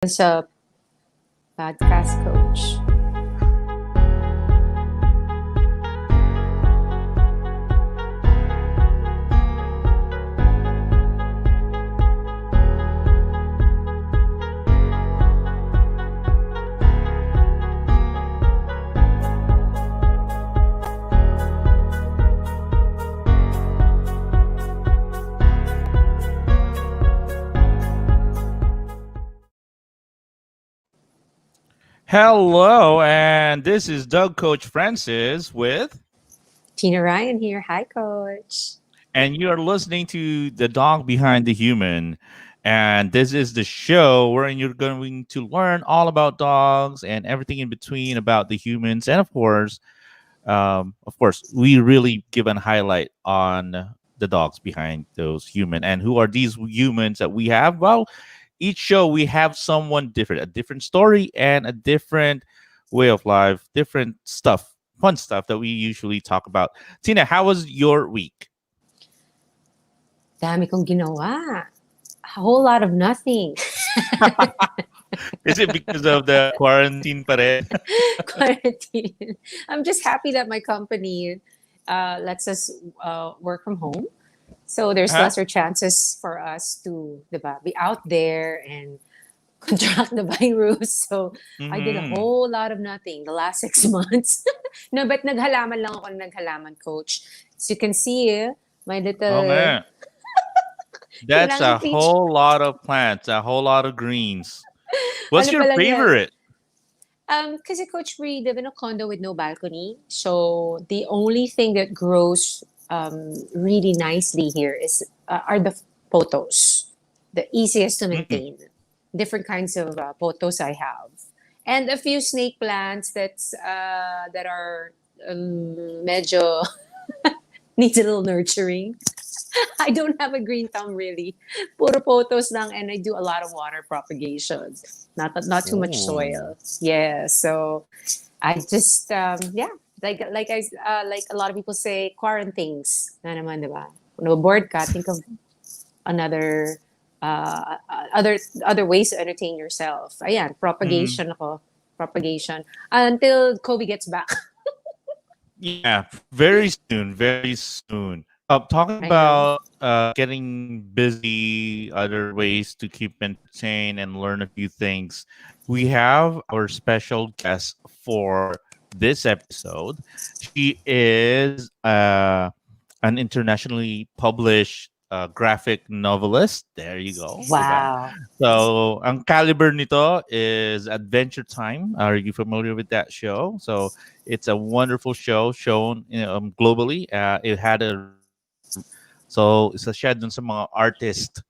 What's up, podcast coach? Hello, and this is Doug Coach Francis with, Tina Ryan here. Hi, coach. and you are listening to The Dog Behind the Human. And this is the show wherein you're going to learn all about dogs and everything in between about the humans. And of course, we really give an highlight on the dogs behind those human. And who are these humans that we have? Well, each show we have someone different, a different story and a different way of life, different stuff, fun stuff that we usually talk about. Tina, how was your week? Dami kong ginawa. A whole lot of nothing. Is it because of the quarantine pa rin? Quarantine. I'm just happy that my company lets us work from home. So there's Huh? lesser chances for us to diba, be out there and contract the virus. So I did a Mm-hmm. whole lot of nothing the last 6 months. No, but naghalaman lang ako ng naghalaman, coach. As you can see, my Oh little man, that's kailangan a feature. whole lot of plants, a whole lot of greens. What's Ano your pala yan? favorite? Kasi coach, we live in a condo with no balcony. So the only thing that grows really nicely here are the photos. The easiest to Mm. maintain. Different kinds of photos I have. And a few snake plants that are medyo needs a little nurturing. I don't have a green thumb really. Puro photos lang, and I do a lot of water propagation. Not too much Oh. soil. Yeah, so I just yeah, like a lot of people say quarantines. Na naman, 'di ba? Kung bored ka, think of another other ways to entertain yourself. Ayan, Mm. propagation ako. Propagation until Kobe gets back. Yeah, very soon, very soon. Talking I know. about getting busy, other ways to keep entertained and learn a few things. We have our special guest for this episode. She is an internationally published graphic novelist. There you go, diba? Wow. So, ang caliber nito is Adventure Time. Are you familiar with that show? So, it's a wonderful show shown globally. It had a so isa siya dun sa mga artist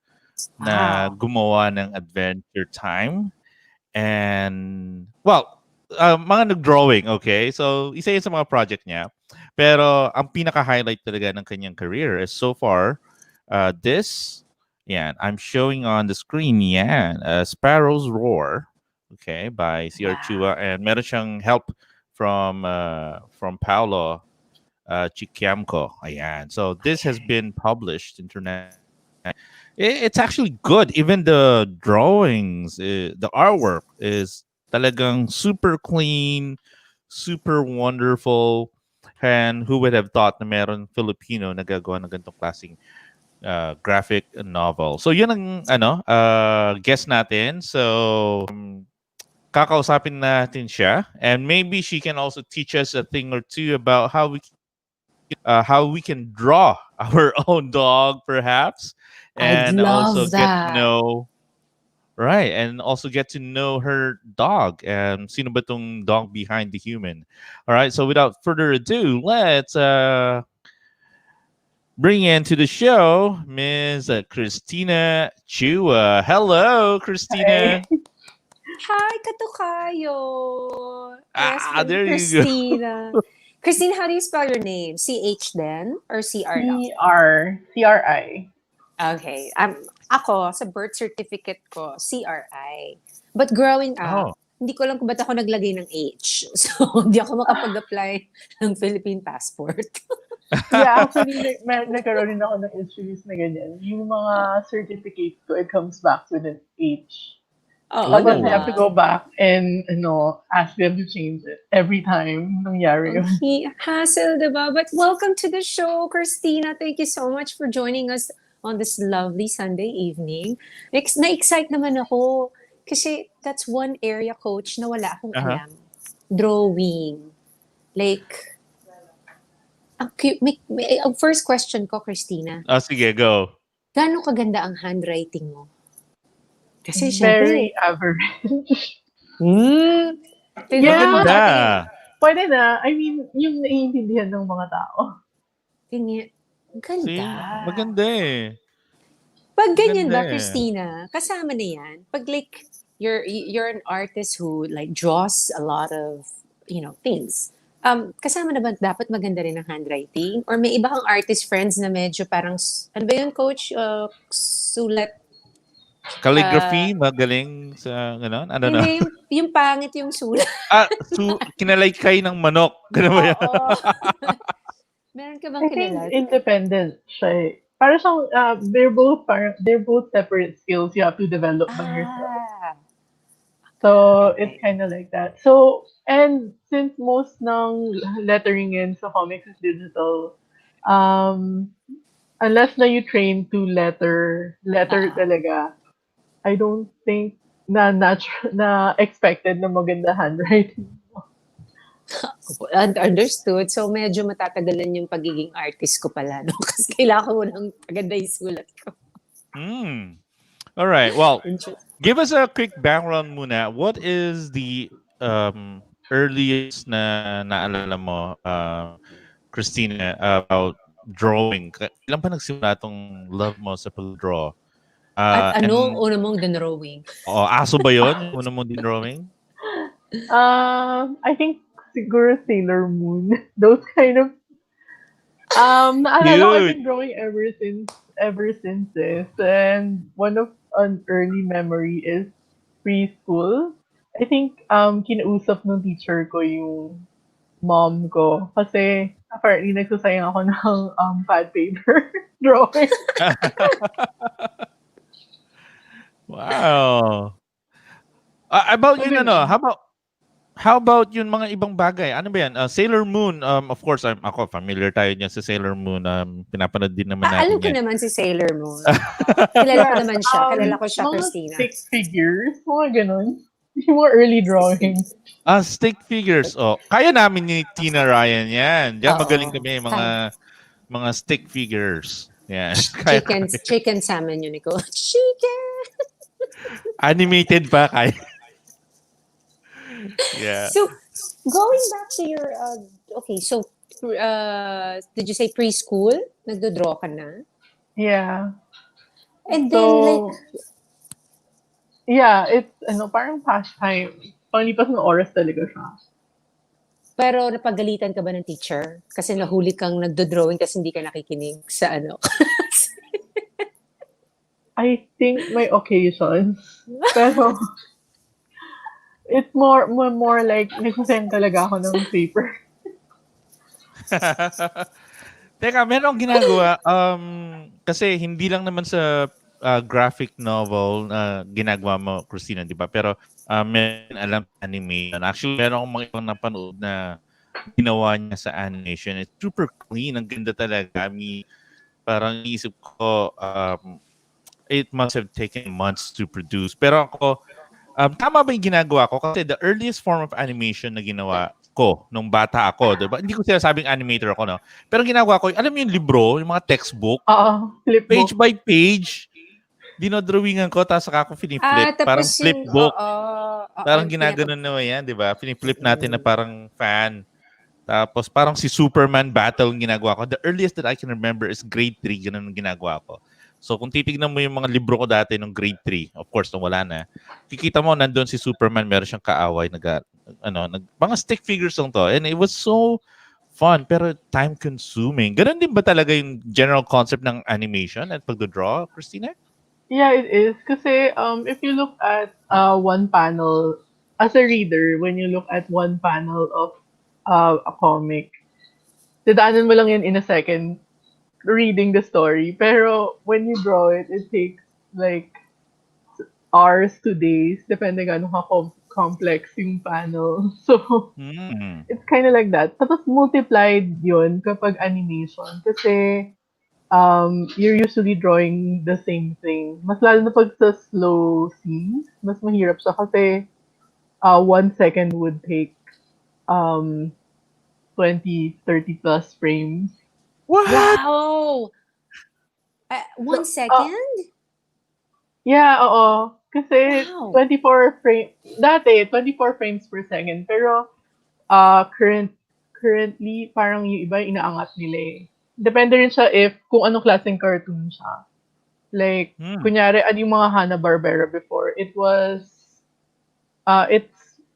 na Wow. gumawa ng Adventure Time. And well, mga nag-drawing, okay? So isa yun sa mga project niya. Pero ang pinaka-highlight talaga ng kanyang career is so far this yeah, I'm showing on the screen yan, Sparrow's Roar, okay, by CR Wow. Chua, and meron siyang help from Paolo Chiquiamco. Ayan. So this has Okay. been published internationally. It's actually good. Even the drawings, the artwork is talagang super clean, super wonderful. And who would have thought na meron Filipino na gagawa ng ganitong klaseng graphic novel. So yun ang guest natin. So kakausapin natin siya, and maybe she can also teach us a thing or two about how we can draw our own dog perhaps, I'd and also love get to that. know right, and also get to know her dog, and sino ba tong dog behind the human. All right, so without further ado, let's bring into the show Ms. Cristina Chua. Hello, Hi. Cristina. Hi, Katukayo. Yes, Ah, there you go. Christina. Christine, how do you spell your name? CH then or CR lang? CRI. Okay. Ako, sa birth certificate ko, CRI. But growing up, Oh, hindi ko alam kung ba't ako naglagay ng H. So, hindi ako makapag-apply ng Philippine passport. Yeah, actually, nagkaroon din ako ng issues na ganyan. Yung mga certificates ko, it comes back with an H. Oo, Tapos you Oh. have to diba? go back and, ask them to change it every time nangyari Ang yun. hassle, diba? But welcome to the show, Christina. Thank you so much for joining us on this lovely Sunday evening. Na-excite naman ako kasi that's one area, coach, na wala akong Uh-huh. alam. Drawing. Like, ang first question ko, Christina, Oh, sige, go. gaano kaganda ang handwriting mo? Kasi syempre, Very average. hmm, tingnan mo, Yeah, patingin, Maganda. pwede na. I mean, yung naiintindihan ng mga tao. tingin, ganda. See? Maganda eh. Pag ganyan Maganda ba, eh. Christina, kasama na yan? Pag like, you're an artist who like draws a lot of, things. Kasama na ba dapat maganda rin ang handwriting? Or may iba kang artist friends na medyo parang, ano ba yun, coach? Sulat, uh, Calligraphy, magaling sa gano'n? Ano na? hindi, yung pangit yung sulat. Kinalaykay ng manok. Ganun ba yan? Oo. Meron ka bang I think kilala? independent siya eh. Para siyang, they're both separate skills you have to develop by yourself. Ah, So, it's okay. kind of like that. So, and since most ng lettering in sa comics is digital, um, unless na you train to letter Ah, talaga, I don't think na natural na expected na maganda handwriting. understood. So, medyo matatagalan yung pagiging artist ko pala, no? Kasi kailangan ko ng maganda yung sulat ko. Hmm. All right. Well, Interesting. give us a quick background muna. What is the earliest na naalala mo, Christina, about drawing? Kailan pa nagsimula tong love mo sa pag-draw? At ano And una mong drawing? aso ba yun? Yung una mong din drawing? I think siguro Sailor Moon. Those kind of naalala ko I've Cute. been drawing ever since this. And one of an early memory is preschool. I think kinausap ng teacher ko yung mom ko kasi apparently nagsasayang ako ng pad paper drawing. Wow. About So, yun ano, how about yun mga ibang bagay? Ano ba yan? Sailor Moon, of course, ako familiar tayo niyan sa Sailor Moon. Pinapanood din naman Alam natin ko yan. naman si Sailor Moon. Kilala ko yeah, naman siya. Kilala ko siya, mga Christina. stick figures, mga ganun. Yung mga early drawings. Stick figures. Oh, kaya namin ni Tina Ryan yan. Diyan magaling Oo. kami mga stick figures. Yan. Kaya Chicken, kami. chicken salmon yun ko. Chicken! Animated pa kaya. Yeah. So, going back to your, okay, so, did you say preschool? Nagdo-draw ka na? Yeah. And then, like, So, yeah, it's parang pastime. Panglipas ng oras talaga siya. pero napagalitan ka ba ng teacher? Kasi nahuli kang nagdo-drawing kasi hindi ka nakikinig sa ano. I think may occasions. Pero, it's more like, nagsasend talaga ako ng paper. Teka, meron akong ginagawa. Kasi hindi lang naman sa graphic novel ginagawa mo, Christina, di ba? Pero meron alam sa animation. Actually, meron akong mga ibang napanood na ginawa niya sa animation. It's super clean. Ang ganda talaga. I mean, parang isip ko, it must have taken months to produce. Pero ako, tama ba yung ginagawa ko? Kasi the earliest form of animation na ginawa ko nung bata ako, diba? Hindi ko sinasabing animator ako, no? Pero ginagawa ko, alam mo yung libro, yung mga textbook, page Flipbook. by page, dinodrawingan ko, tapos saka ako finiflip. Parang Tapos yung, flipbook. oo, Parang ginaganon naman yan, di ba? Finiflip natin na parang fan. Tapos parang si Superman battle ang ginagawa ko. The earliest that I can remember is grade 3, ganun ang ginagawa ko. So kung titignan mo yung mga libro ko dati nung grade 3, of course, nung wala na, kikita mo nandun si Superman, meron siyang kaaway, mga stick figures lang to. And it was so fun, pero time-consuming. Ganun din ba talaga yung general concept ng animation at pagdodraw, Christina? Yeah, it is. Kasi if you look at one panel, as a reader, when you look at one panel of a comic, dadaanan mo lang yan in a second reading the story. Pero when you draw it, it takes like hours to days, depending on how complex yung panel. So, Mm. it's kind of like that. Tapos multiplied yun kapag animation. Kasi you're usually drawing the same thing. Mas lalo na pag sa slow scenes, mas mahirap siya kasi 1 second would take um 20, 30 plus frames. What? Wow! So, 1 second? yeah, oo. Kasi Wow. 24 frame, dati 24 frames per second. Pero currently, parang yung iba inaangat nila eh. Depende rin siya if kung anong klaseng cartoon siya. Like, Mm. kunyari, ano yung mga Hanna-Barbera before, it's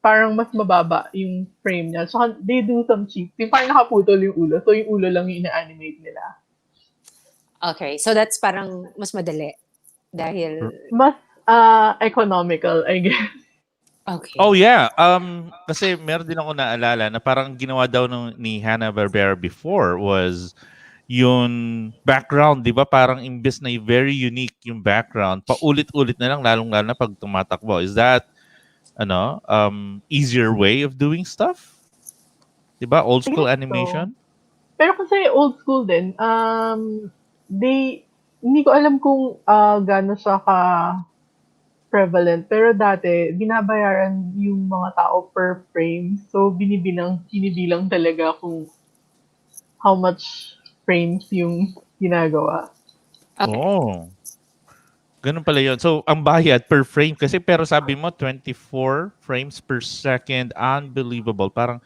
parang mas mababa yung frame niya. So, they do some cheap. Yung parang nakaputol yung ulo. So, yung ulo lang yung ina-animate nila. Okay, so that's parang mas madali. Dahil, Mas economical, I guess. Oh okay. yeah, kasi meron din ako naalala na parang ginawa daw ni Hanna-Barbera before was yung background, 'di ba? Parang imbes na very unique yung background, paulit-ulit na lang lalong-lalo na pag tumatakbo. Is that easier way of doing stuff? 'Di ba? Old I school guess so. animation? Pero kasi old school din, hindi ko alam kung gaano siya ka prevalent. Pero dati, binabayaran yung mga tao per frame. So, binibilang talaga kung how much frames yung ginagawa. Okay. Oh, ganun pala yun. So, ang bayad per frame kasi pero sabi mo 24 frames per second. Unbelievable. Parang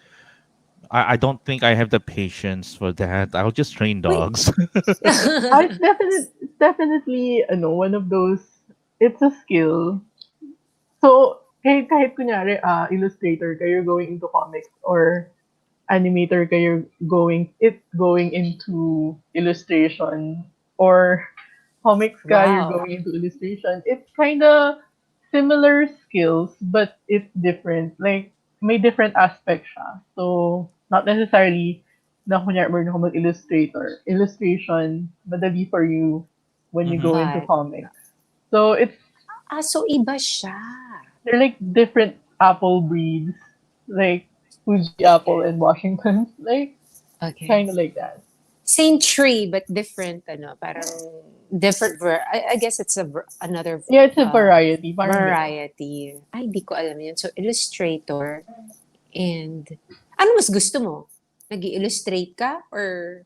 I don't think I have the patience for that. I'll just train Wait. dogs. It's definitely, one of those, it's a skill. So, kahit kunyari, illustrator kayo going into comics or animator kayo going into illustration or comics ka, you're Wow. going into illustration. It's kind of similar skills, but it's different. Like, may different aspect siya. So, not necessarily na kunyari marunong ka mag-illustrator. Illustration, madali for you when you Mhm. go into But, comics. So, so iba siya. they're like different apple breeds. Like, Fuji Apple Okay. and Washington. Like, Okay. kind of like that. Same tree, but different, parang different, I guess it's another Yeah, it's a uh, variety. Parang gano'n. variety. Ay, di ko alam yun. So, illustrator and, ano mas gusto mo? Nag-illustrate ka or,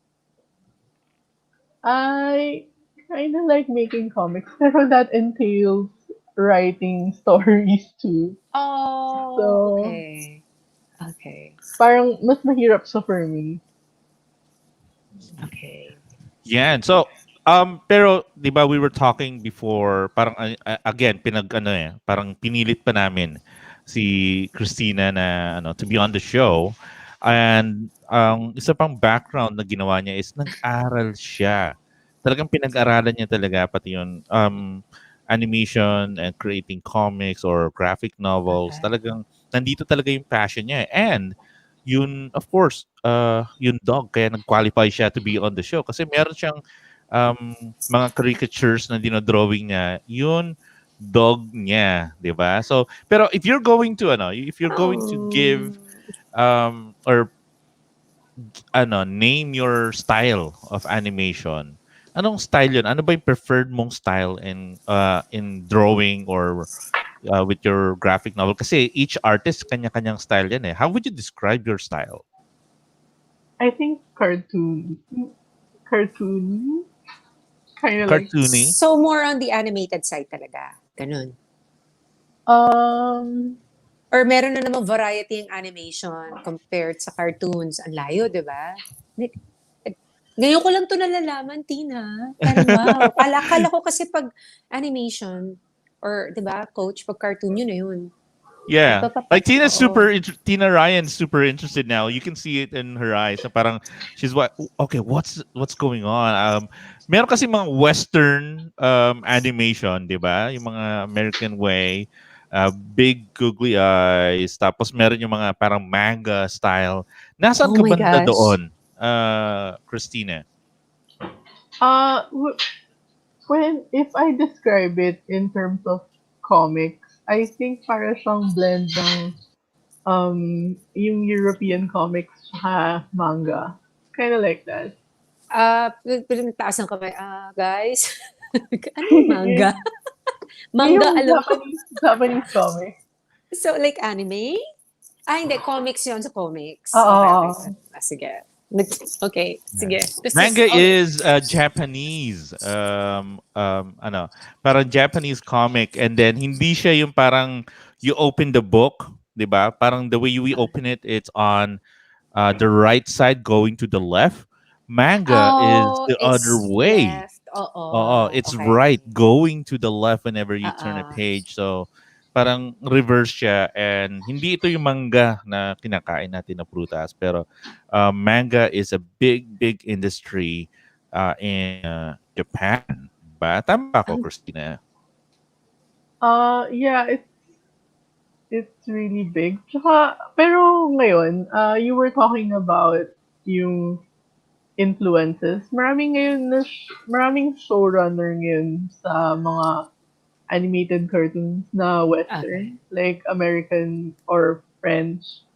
I kind of like making comics, pero that entails writing stories too. oh, So, okay. Okay. parang mas mahirap siya for me. Okay. Yan. So, pero 'di ba we were talking before, parang again parang pinilit pa namin si Christina na to be on the show. And isa pang background na ginawa niya is nag-aral siya. Talagang pinag-aralan niya talaga pati yung animation and creating comics or graphic novels. Okay. Talagang nandito talaga yung passion niya. And yun, of course, yung dog, kaya nag-qualify siya to be on the show. Kasi meron siyang mga caricatures na dinodrawing niya. Yun, dog niya, di ba? So, pero if you're going to give, Oh. or name your style of animation, anong style yun? Ano ba yung preferred mong style in drawing or with your graphic novel? Kasi each artist, kanya-kanyang style yan eh. How would you describe your style? I think cartoon, kind of like, Cartoony? So, more on the animated side talaga. Ganun. um, Or meron na namang variety yung animation compared sa cartoons. Ang layo, di ba? Ngayon ko lang to nalalaman, Tina. Parang wow. Kala ko kasi pag animation, or di ba, coach, pag cartoon yun na yun. Yeah. Like Oo. Tina Ryan's super interested now. You can see it in her eyes. Na parang she's okay, what's going on? Meron kasi mga western animation, 'di ba? Yung mga American way, big googly eyes, tapos meron yung mga parang manga style. Nasaan Oh ka my banda gosh. doon? Christina. uh, w- if I describe it in terms of comics, I think para siyang blend ng yung European comics tsaka manga. Kind of like that. Taas ng kamay. Guys, ano yung manga? Manga, Yung alam ko. Japanese comic. So, like anime? Hindi. Comics yun sa comics. Okay, okay. Oo. Sige. Okay, sige. This is, Manga is Japanese ano, parang Japanese comic, and then hindi siya yung parang you open the book, 'di ba? Parang the way we open it, it's on the right side going to the left. Manga is the other it's way. left. Oo. It's Okay. right going to the left whenever you turn a Oo. page. So parang reverse siya, and hindi ito yung manga na kinakain natin na prutas, pero manga is a big industry in Japan. Ba? Tama ba ako, Christina? Yeah, it's really big. Tsaka, pero ngayon, you were talking about yung influences. Maraming showrunner ngayon sa mga animated cartoons na Okay. Western, like American or French.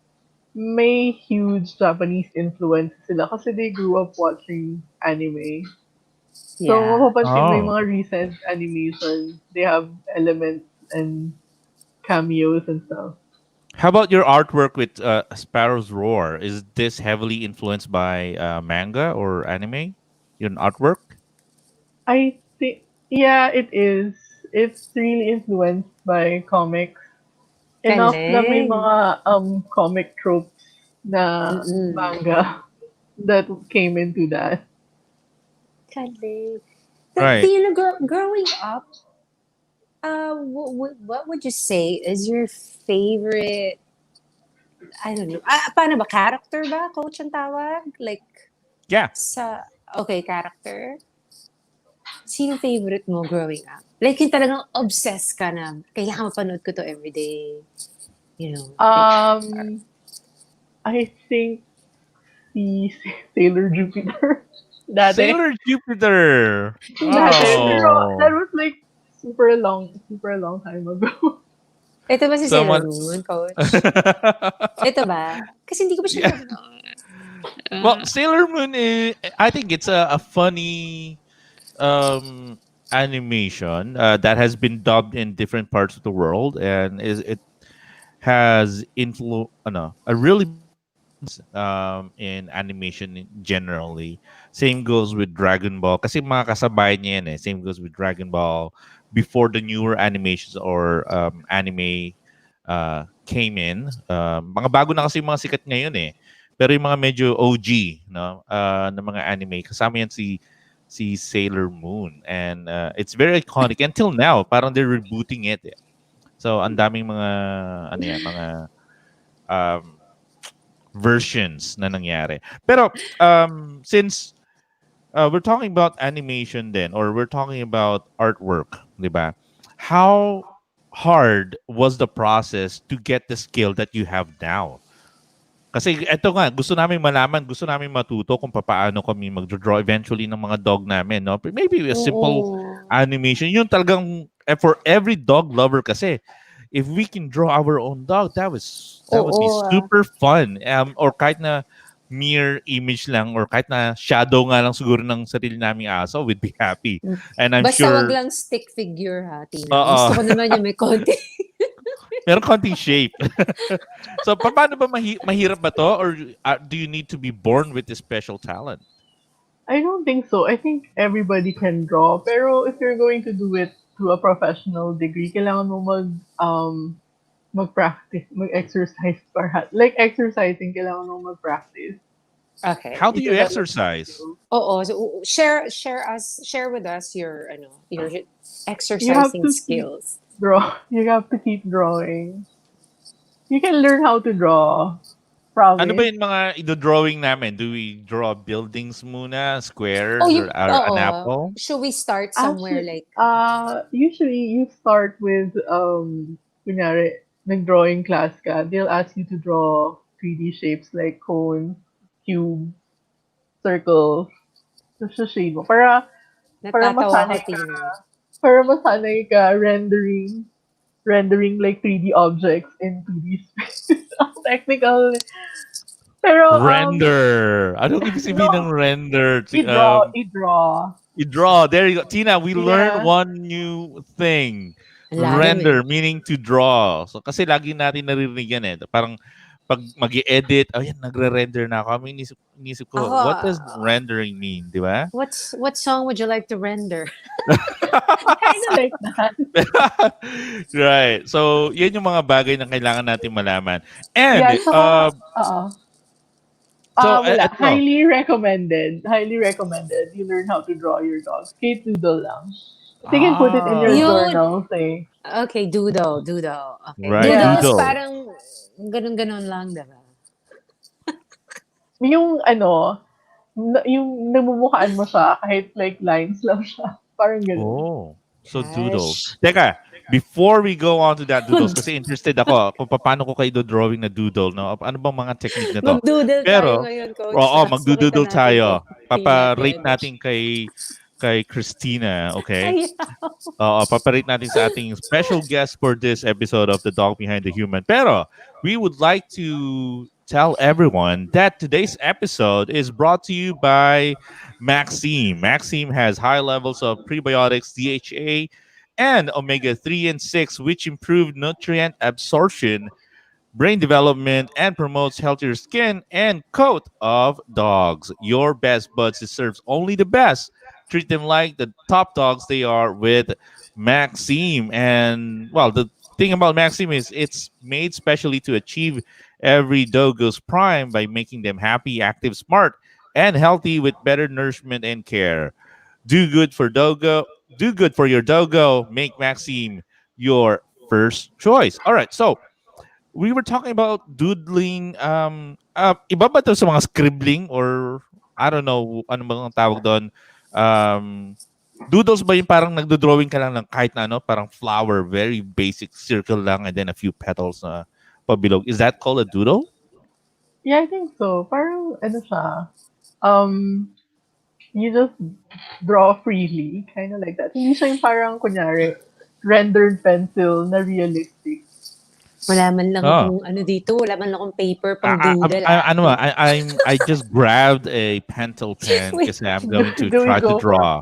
May huge Japanese influence sila kasi they grew up watching anime. So, Yeah. mapapansin mo yung Oh. mga recent animation, they have elements and cameos and stuff. How about your artwork with Sparrow's Roar? Is this heavily influenced by manga or anime? Your artwork? I think, yeah, it is. It's really influenced by comics. Enough na may Galing. mga comic tropes na Mm-mm. manga that came into that. Galing. Do Right. you know, growing up, what would you say is your favorite, I don't know, paano ba? Character ba? Coach ang tawag? Like, Yeah. okay, character. Sino favorite mo growing up? Like, yung talagang obsessed ka na, kailangan mapanood ko to everyday. You know, like, Um, I think si Sailor Jupiter. Dati. Sailor Jupiter. Dati. Pero that Oh. was like super long time ago. ito ba si Sailor Someone. Moon, Coach? Ito ba? Kasi hindi ko pa siya Yeah. napanood. Well, Sailor Moon is, I think it's a funny animation that has been dubbed in different parts of the world, and it has a really in animation generally. Same goes with Dragon Ball. Kasi mga kasabay niya yan eh. Same goes with Dragon Ball before the newer animations or anime came in. Mga bago na kasi yung mga sikat ngayon eh. Pero yung mga medyo OG no, na mga anime, kasama yan si Sailor Moon. And it's very iconic. Until now, parang they're rebooting it. Eh. So, ang daming mga, ano yan, mga um, versions na nangyari. Pero since we're talking about animation then, or we're talking about artwork, di ba? How hard was the process to get the skill that you have now? Kasi eto nga, gusto namin matuto kung paano kami mag-draw eventually ng mga dog namin, no? Maybe a simple Oo. animation. Yun talagang, for every dog lover kasi, if we can draw our own dog, that would be Oo. super fun. Or kahit na mere image lang, or kahit na shadow nga lang siguro ng sarili naming aso, we'd be happy. And I'm Basta wag sure, lang stick figure ha, Tina. oo, Gusto ko naman yung may konti. meron konting shape. So, paano ba mahirap ba to? Or do you need to be born with this special talent? I don't think so. I think everybody can draw. Pero if you're going to do it to a professional degree, kailangan mo mag-practice, mag-exercise para. Like exercising, kailangan mo mag-practice Okay. How to do you develop the exercise? skill. Oo. So, share with us your You have exercising to keep skills. You have to keep drawing. You can learn how to draw. Ano ba Promise. yung mga drawing namin? Do we draw buildings muna, Oh, squares, or an apple? should we start somewhere Actually, like, usually you start with kunyari, nag-drawing class ka, they'll ask you to draw 3D shapes like cone, cube, circle. So, shade mo. Para natatawa ko, masanay ka, Tina? para masanay ka rendering rendering like 3D objects in 2D space. Ang technical. Pero, Render. Anong ibig sabihin ng no, render? i-draw. You draw. There you go. Tina, we learned Yeah. one new thing. Ang lalim eh. Render, meaning to draw. So, kasi lagi natin naririnig yan eh. Parang pag mag edit ayan, nagre-render na ako. Inisip ko, Ako, what does rendering mean? Di ba? what song would you like to render? Kind of like that. Right. So, yan yung mga bagay na kailangan natin malaman. And, Yeah, saka, wala. eto. Highly recommended. Highly recommended. You learn how to draw your dogs. Kahit doodle lang. You can put it in your Ah, Yun. journal, say. Okay, doodle. Okay. right. Doodle Yeah. is Doodle. parang ganun-ganun lang, diba? Yung ano, yung namumukhaan mo siya kahit like lines lang siya. Parang ganun. Oh, so doodles. Gosh. Teka, before we go on to that doodles, kasi interested ako kung paano ko kayo drawing na doodle, no? Ano bang mga technique na to? Mag-doodle tayo Pero, ngayon, Coach. oo, Tapos makita magdoodle natin tayo. kung tingnan Papa-rate damage. natin kay Christina, okay? Ay, Oo, paparate natin sa ating special guest for this episode of The Dog Behind the Human. Pero, we would like to tell everyone that today's episode is brought to you by Maxime. Maxime has high levels of prebiotics, DHA, and omega 3 and 6, which improve nutrient absorption, brain development, and promotes healthier skin and coat of dogs. Your best buds deserves only the best. Treat them like the top dogs they are with Maxime. And well, the thing about Maxime is it's made specially to achieve every doggo's prime by making them happy, active, smart, and healthy with better nourishment and care. Do good for doggo. Do good for your doggo. Make Maxime your first choice. All right, so we were talking about doodling. Iba ba to sa mga scribbling or I don't know ano bang tawag doon. Doodles ba yung parang nagdo-drawing ka lang ng kahit na ano, parang flower, very basic circle lang and then a few petals na pabilog. Is that called a doodle? Yeah, I think so. Parang, ano siya, um, you just draw freely, kind of like that. Hindi siya yung parang, kunyari, rendered pencil na realistic. wala man lang Oh. akong ano dito, wala man lang akong paper pang doodle. I just grabbed a pencil pen Wait, kasi I'm going to Do we try to go for draw.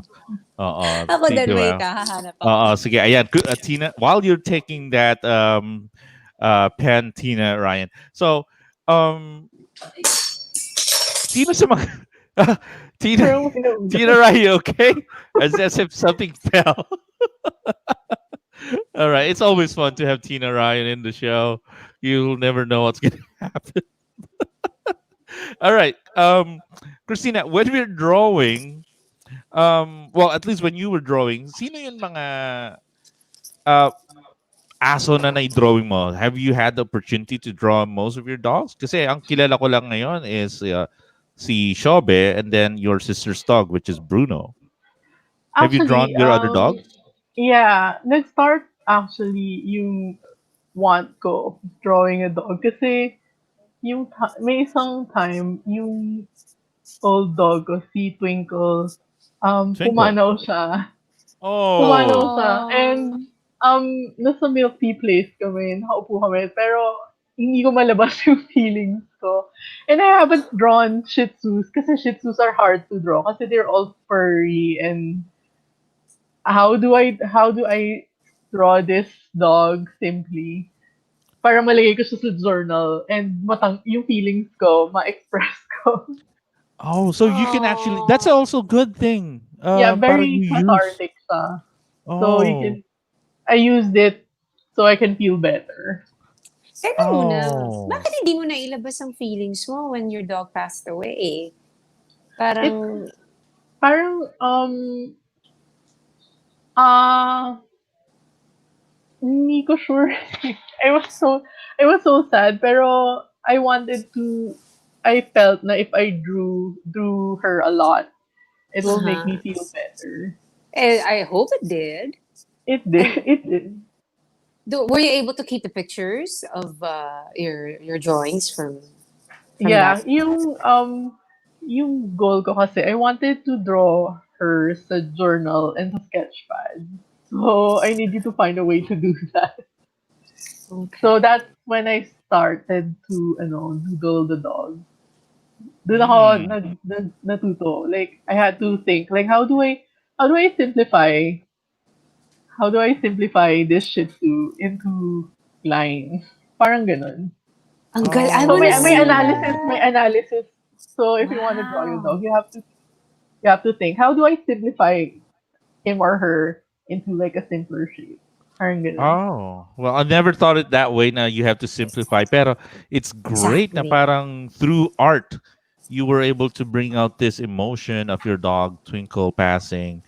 Oo, ako din thank you. may kahahanap ako. Oo, sige. Ayan, Tina, while you're taking that pen, Tina, Ryan. So, Tina sa mga... Tina, Parang pinuulit. Tina, Ryan, okay? As if something fell. All right, it's always fun to have Tina Ryan in the show. You'll never know what's going to happen. All right, Christina, when we're drawing, well, at least when you were drawing, sino yung mga uh, aso na na-drawing mo? Have you had the opportunity to draw most of your dogs? Kasi ang kilala ko lang ngayon is si Shiobe and then your sister's dog, which is Bruno. Have you drawn Actually, your other dogs? yeah, nag-start actually yung want ko of drawing a dog. Kasi may isang time, yung old dog ko, si Twinkle, Twinkle. pumanaw siya. Oh. Pumanaw siya. And, nasa milk tea place kami, nakaupo kami, pero hindi ko malabas yung feelings ko. And I haven't drawn Shih Tzus, kasi Shih Tzus are hard to draw, kasi they're all furry, and how do I draw this dog simply? Para malagay ko siya sa journal, and yung feelings ko, ma-express ko. Oh, so you can actually, that's also a good thing. Yeah, Parang very you use. cathartic siya. So Oh. I used it so I can feel better. Teka muna, Oh. bakit hindi mo na ilabas ang feelings mo when your dog passed away? Parang, Parang, hindi ko sure. I was so sad, pero I felt na if I drew her a lot, it will make me feel better. I hope it did. It did. Were you able to keep the pictures of your drawings from Yeah, that? yung goal ko kasi, I wanted to draw her sa journal and sa sketchpad. So, I needed to find a way to do that. So Okay. that's when I started to doodle the dog. Doon ako Mm. natuto. Like I had to think like how do I simplify this Shih Tzu into lines? Parang ganun. I So wanna may see Oh. analysis, may that. analysis. So if you want to draw your Wow. dog, you have to think, how do I simplify him or her into like a simpler shape? Parang ganun. Oh, well, I never thought it that way. Now you have to simplify. Pero it's great na Exactly. parang through art, you were able to bring out this emotion of your dog Twinkle passing.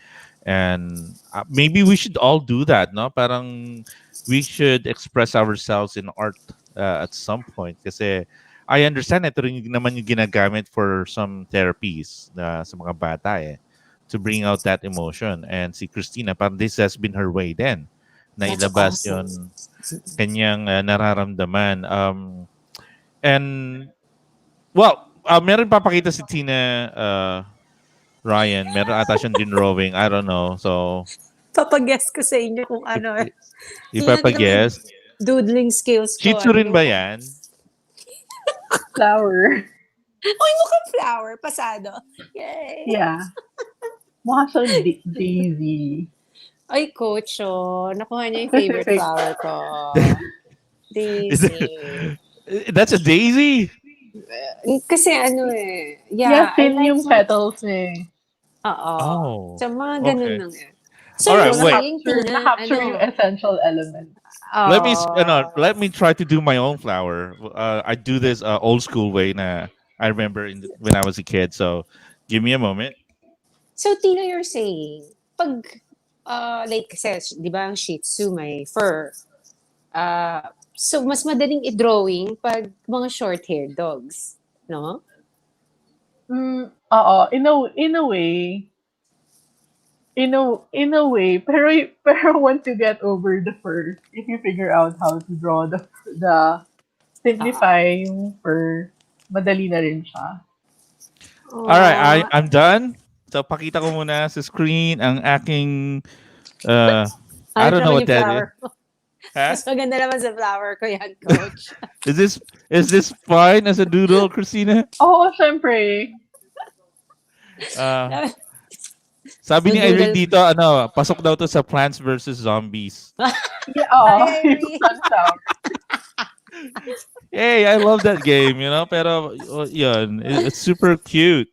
And maybe we should all do that, no? Parang we should express ourselves in art at some point. Kasi I understand ito rin naman yung ginagamit for some therapies sa mga bata eh, to bring out that emotion. And si Christina, parang this has been her way then na That's ilabas awesome. yon kanyang nararamdaman. And, well, meron papakita si Tina Ryan. Meron ata siyang drawing. I don't know. So, Papag-guess ko sa inyo kung if, ano. if, Tingnan ko naman ipapag-guess. doodling skills Shih ko. Tzu Ano rin ba? ba yan? Flower. Uy, mukhang flower. Pasado. Yay. Yeah. Mukha siyang daisy. Ay, coach, oh. Nakuha niya yung favorite Specific. flower ko. Is Daisy. it, that's a daisy? Kasi ano eh. Yeah, Yeah, I thin like yung my... petals eh. Oo. Oh, So, mga ganun okay. lang eh. So, All you're right, So, wait. saying, na Tina, capture yung ano, essential elements. Let me try to do my own flower. I do this old school way na I remember when I was a kid. So, give me a moment. so, Tina, you're saying, pag, like, kasi, di ba ang Shih Tzu may fur? So, mas madaling i-drawing pag mga short-haired dogs. No? Oo, in a way, in a way, pero once you get over the fur, if you figure out how to draw the Oo. simplify yung fur, madali na rin siya. All right, Aww. I'm done. So, pakita ko muna sa screen ang aking uh I Hanap don't know naman what yung that is. flower ko. Huh? Mas maganda naman sa flower ko yan, coach. Is this fine as a doodle, Christina? Oo, syempre. Uh Sabi ni Irene Nag-doodle. dito, ano, pasok daw to sa Plants versus Zombies. Yeah, Hi, oo, yung Irene. sunflower. Hey, I love that game, you know? Pero, yun, it's super cute.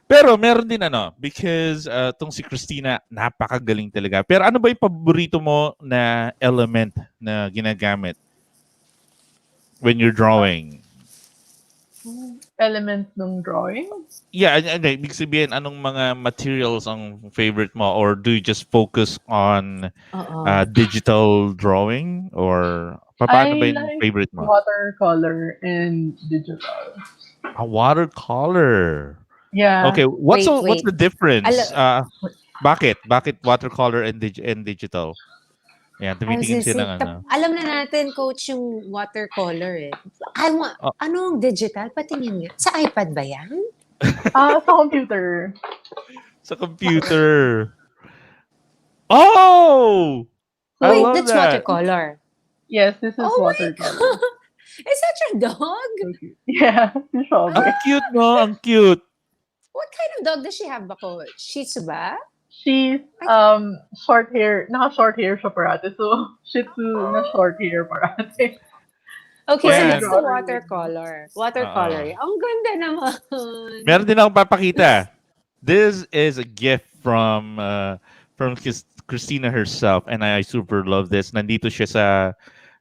Pero meron din ano, because tong si Christina, napakagaling talaga. Pero ano ba yung paborito mo na element na ginagamit when you're drawing? Element ng drawing. Yeah, ibig sabihin, anong mga materials ang favorite mo? Or do you just focus on Oo. digital drawing? Or paano ba I yung like favorite mo? watercolor and digital. A watercolor. Yeah. Okay, Wait, what's wait. the difference? Alo, Bakit watercolor and digital? Yan, I was tumitingin gonna siya say, ng ano. alam na natin, coach, yung watercolor eh. Oh, Ano ang digital? Patingin nga. Sa iPad ba yan? Sa computer. sa computer. Oh! I So, Wait, love that's that. watercolor. yes, this is Oh my watercolor. God! Is that your dog? So cute. Yeah, si Ang Shiobe. cute, no? Ang cute. What kind of dog does she have ba, coach? Shih Tzu ba? She's Ay, short hair, naka-short hair siya parate. So, Shih Tzu na oh. short hair parate. Okay, So, so I Yan. that's the draw her with this. watercolor. Oo. Watercolor. Ang ganda naman. Meron din akong papakita. This is a gift from Christina herself, and I super love this. Nandito siya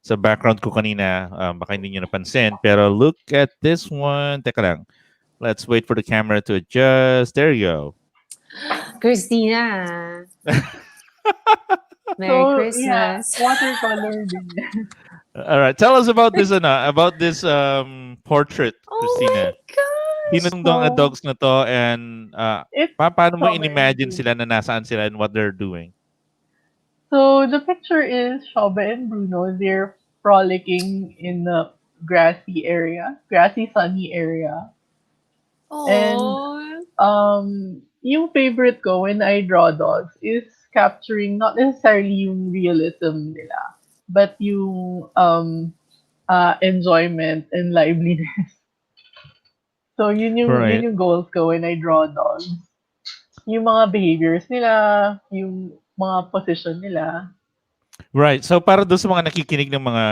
sa background ko kanina. Baka hindi niyo napansin. Pero look at this one. Teka lang. Let's wait for the camera to adjust. There you go. Christina. Merry So, yeah, Christmas. watercolor din yan. All right. Tell us about this portrait, Oh my Christina. Sino gosh. tong So, dogs na to, and it's paano mo Shiobe and in-imagine Bruno. sila na nasaan sila and what they're doing? So, the picture is Shiobe and Bruno. They're frolicking in the grassy, sunny area. And Oh. yung favorite ko when I draw dogs is capturing not necessarily yung realism nila. but yung enjoyment and liveliness. So yun Right. yung goals ko when I draw dogs. Yung mga behaviors nila, yung mga position nila. Right. So para doon sa mga nakikinig ng mga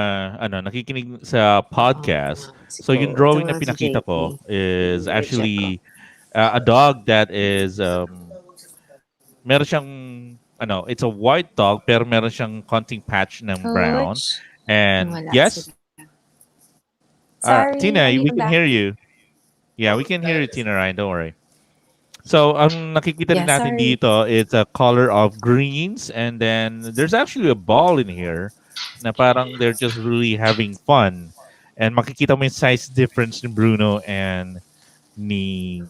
nakikinig sa Oo, podcast. So yung ito drawing na nga si pinakita JP. ko is I-check ko. actually a dog that is meron siyang it's a white dog pero meron siyang konting patch ng brown. Coach, And nawala yes, sila. Sorry, Tina, are you we can back? hear you. Yeah, we can hear you, Tina Ryan. Don't worry. So, ang nakikita Yeah, rin natin sorry. dito, it's a color of greens and then there's actually a ball in here na parang they're just really having fun. And makikita mo yung size difference ni Bruno and ni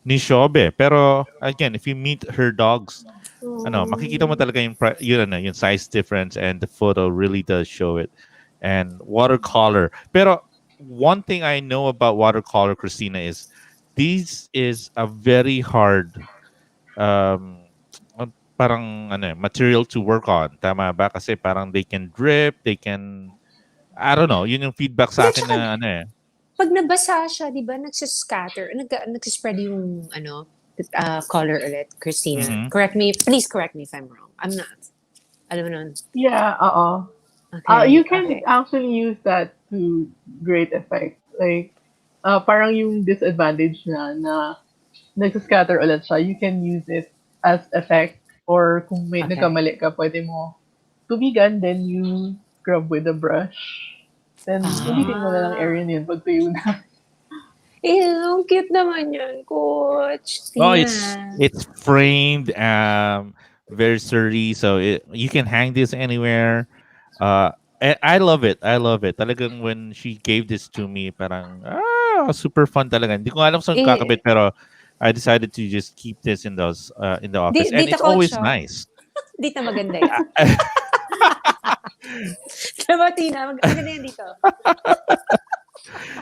ni Shiobe. Pero again, if you meet her dogs, makikita mo Oh. talaga yung size difference and the photo really does show it. And watercolor. Pero one thing I know about watercolor, Christina, is this is a very hard um parang material to work on. Tama ba? Kasi parang they can drip, they can I don't know, yun yung feedback Hindi, sa akin tsaka na pag nabasa siya, di ba, nagsascatter, nagsaspread yung, color ulit, Christina. Mhm. Please correct me if I'm wrong. I'm not. Alam mo nun. Yeah, you Okay, can okay. actually use that to great effect. Like, parang yung disadvantage na nagsascatter ulit siya, you can use it as effect or kung may Okay. nagkamali ka, pwede mo tubigan, then you scrub with a brush. Then, ulitin mo na lang Ah. area yun pag tuyo na. Ang cute naman yun, Coach. Oh, Tina. it's framed, very sturdy, so you can hang this anywhere. I love it. I love it. Talagang when she gave this to me, parang super fun talaga. Hindi ko alam saan Eh, kakabit pero I decided to just keep this in the office, and dito, it's Coach, always oh. nice. Dito maganda yan. Diba, Tina? Maganda yan dito.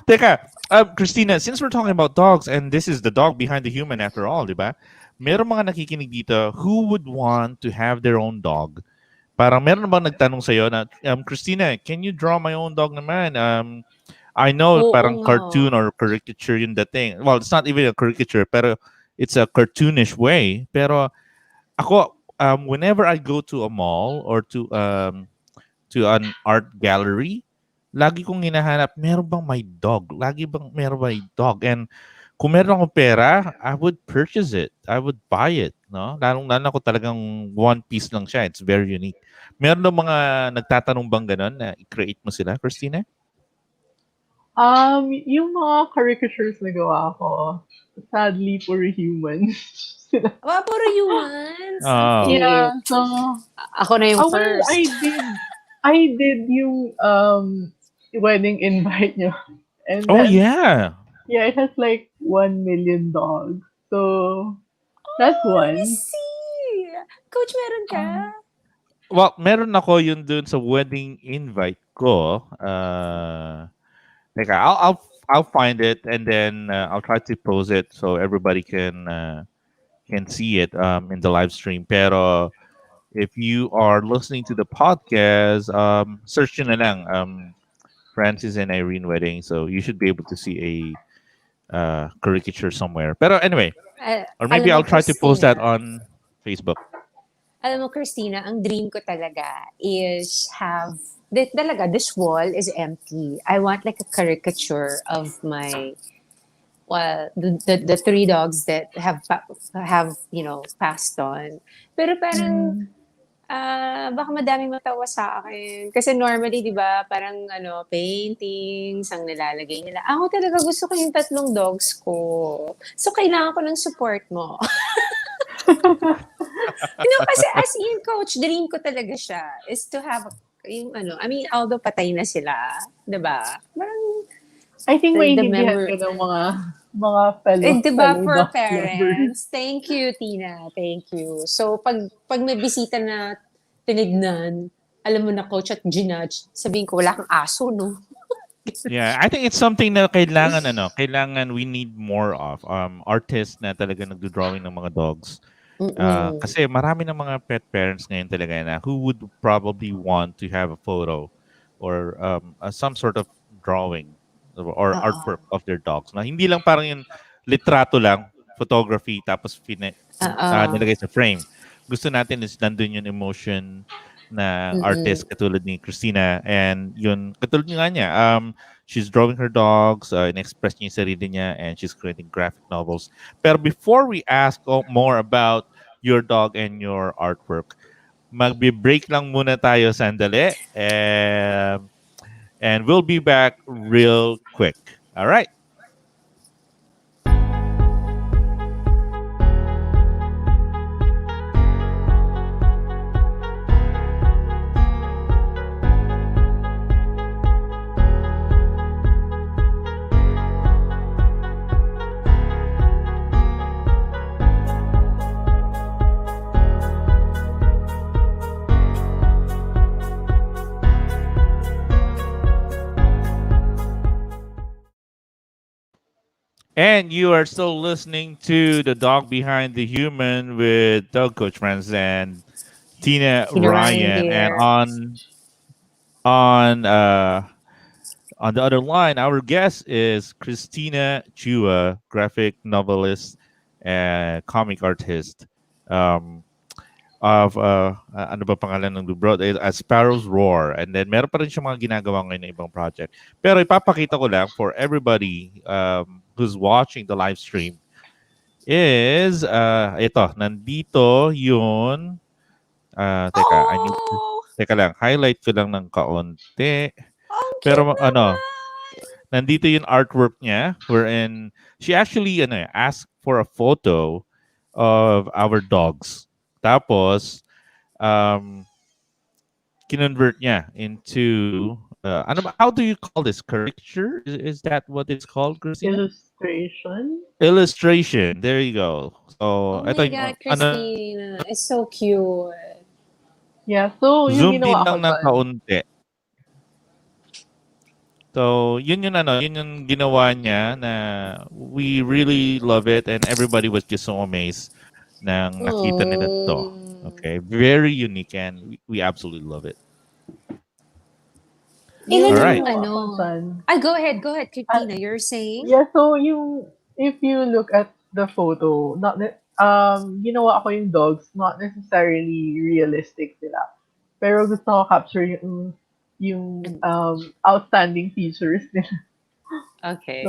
Teka, Christina, since we're talking about dogs, and this is the dog behind the human after all, di ba? Meron mga nakikinig dito who would want to have their own dog. Parang meron bang nagtanong sa'yo na, Christina, can you draw my own dog naman? I know Oo parang nga. cartoon or caricature yung dating. Well, it's not even a caricature, pero it's a cartoonish way. Pero ako, whenever I go to a mall or to an art gallery, lagi kong hinahanap, meron bang may dog? Lagi bang meron may dog? And kung meron akong pera, I would purchase it. I would buy it. No? Lalong-lalo ko talagang one piece lang siya. It's very unique. Meron bang mga nagtatanong bang ganon na i-create mo sila, Christina? Yung mga caricatures na gawa ko, sadly, puro humans. Sila. Puro humans. Ang Oh. Yeah, cute. so, Ako na yung well, first. I did yung wedding invite nyo. And Oh, then, yeah. yeah, it has like 1 million dogs. So, that's Oh, let me one. see. Coach, meron ka? Um, Well, meron ako yun dun sa wedding invite ko. Teka, I'll find it and then I'll try to post it so everybody can see it in the live stream. Pero if you are listening to the podcast, search nyo na lang Francis and Irene wedding, so you should be able to see a caricature somewhere. Pero anyway, or maybe Alam mo, I'll try to post that Christina, on Facebook. Ang dream ko talaga is talaga, this wall is empty. I want like a caricature of the three dogs that have passed on. Pero parang mm, baka madaming matawa sa akin. Kasi normally, di ba, parang paintings ang nilalagay nila. Ako talaga gusto ko yung tatlong dogs ko. So, kailangan ko ng support mo. Kasi as in, coach, dream ko talaga siya is to have although patay na sila, di ba? Parang I think the maintindihan memory, ka ng mga fellow di ba, fellow for dog lovers. parents. Thank you, Tina. Thank you. So, pag may bisita na tinignan, alam mo na, coach, at ginudge, sabihin ko, wala kang aso, no? Yeah, I think it's something na kailangan we need more of artists na talaga nagdo-drawing ng mga dogs. Mm-mm. Kasi marami ng mga pet parents ngayon talaga na who would probably want to have a photo or some sort of drawing or artwork Oo. of their dogs. Na hindi lang parang yung litrato lang, photography, tapos Oo. nilagay sa frame. Gusto natin is nandun yung emotion na Mm-mm. artist katulad ni Christina, and yun katulad nga niya, she's drawing her dogs, in-express niya yung sarili niya, and she's creating graphic novels. Pero before we ask more about your dog and your artwork, magbe-break lang muna tayo sandali, and we'll be back real quick. All right. And you are still listening to The Dog Behind the Human with Dog Coach Friends and Tina Tina Ryan Ryan. And here. on uh on the other line, our guest is Cristina Chua, graphic novelist and comic artist. Um of ano ba pangalan ng libro? A Sparrow's Roar. And then meron pa rin siya mga ginagawa ngayon na ibang project. Pero ipapakita ko lang for everybody who's watching the live stream is ito, nandito yun. Teka, Oh, teka lang, highlight ko lang ng kaunti. ang Pero cute ano, naman. nandito yung artwork niya wherein she actually asked for a photo of our dogs. Tapos um kinonvert niya into how do you call this, caricature? Is that what it's called, Christina? Illustration. Illustration. There you go. So Oh ito my yung God, ano, Christina. It's so cute. Yeah, so yung zoom din ginawa ko lang ng doon. kaunti. So yun yung ginawa niya na we really love it, and everybody was just so amazed nang nakita nila to. Mm. Okay, very unique, and we absolutely love it. Yung All Ilan yung right. ginawa ano? ko dyan. Go ahead, Ah, Christina. You're saying? yeah, so yung, if you look at the photo, ginawa ko yung dogs, not necessarily realistic sila. Pero gusto ko capture yung Mm. outstanding features nila. So, Okay.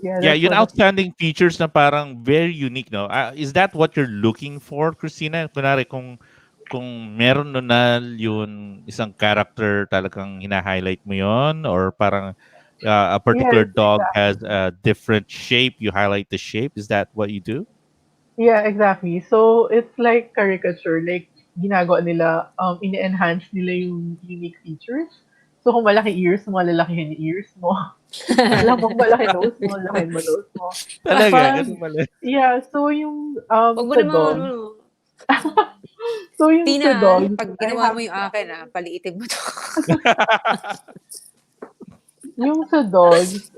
yeah, Yeah, that's yun one of outstanding features na parang very unique, no? Is that what you're looking for, Christina? Kunwari, kung meron nun na yun isang character talagang hina-highlight mo yon, or parang a particular yes, dog has exactly. a different shape, you highlight the shape. Is that what you do? Yeah, exactly. So, it's like caricature. Like, ginagawa nila, ini-enhance nila yung unique features. So, kung malaki ears mo, lalakihin yung ears mo. Alam mo, kung malaki nose mo, lalakihin mo nose mo. Talaga, Parang, ganun pala. yeah, so yung Wag mo sa naman, dogs, so yung Tina, sa dogs, pag I ginawa mo have, yung akin, paliitin mo to. yung sa dogs,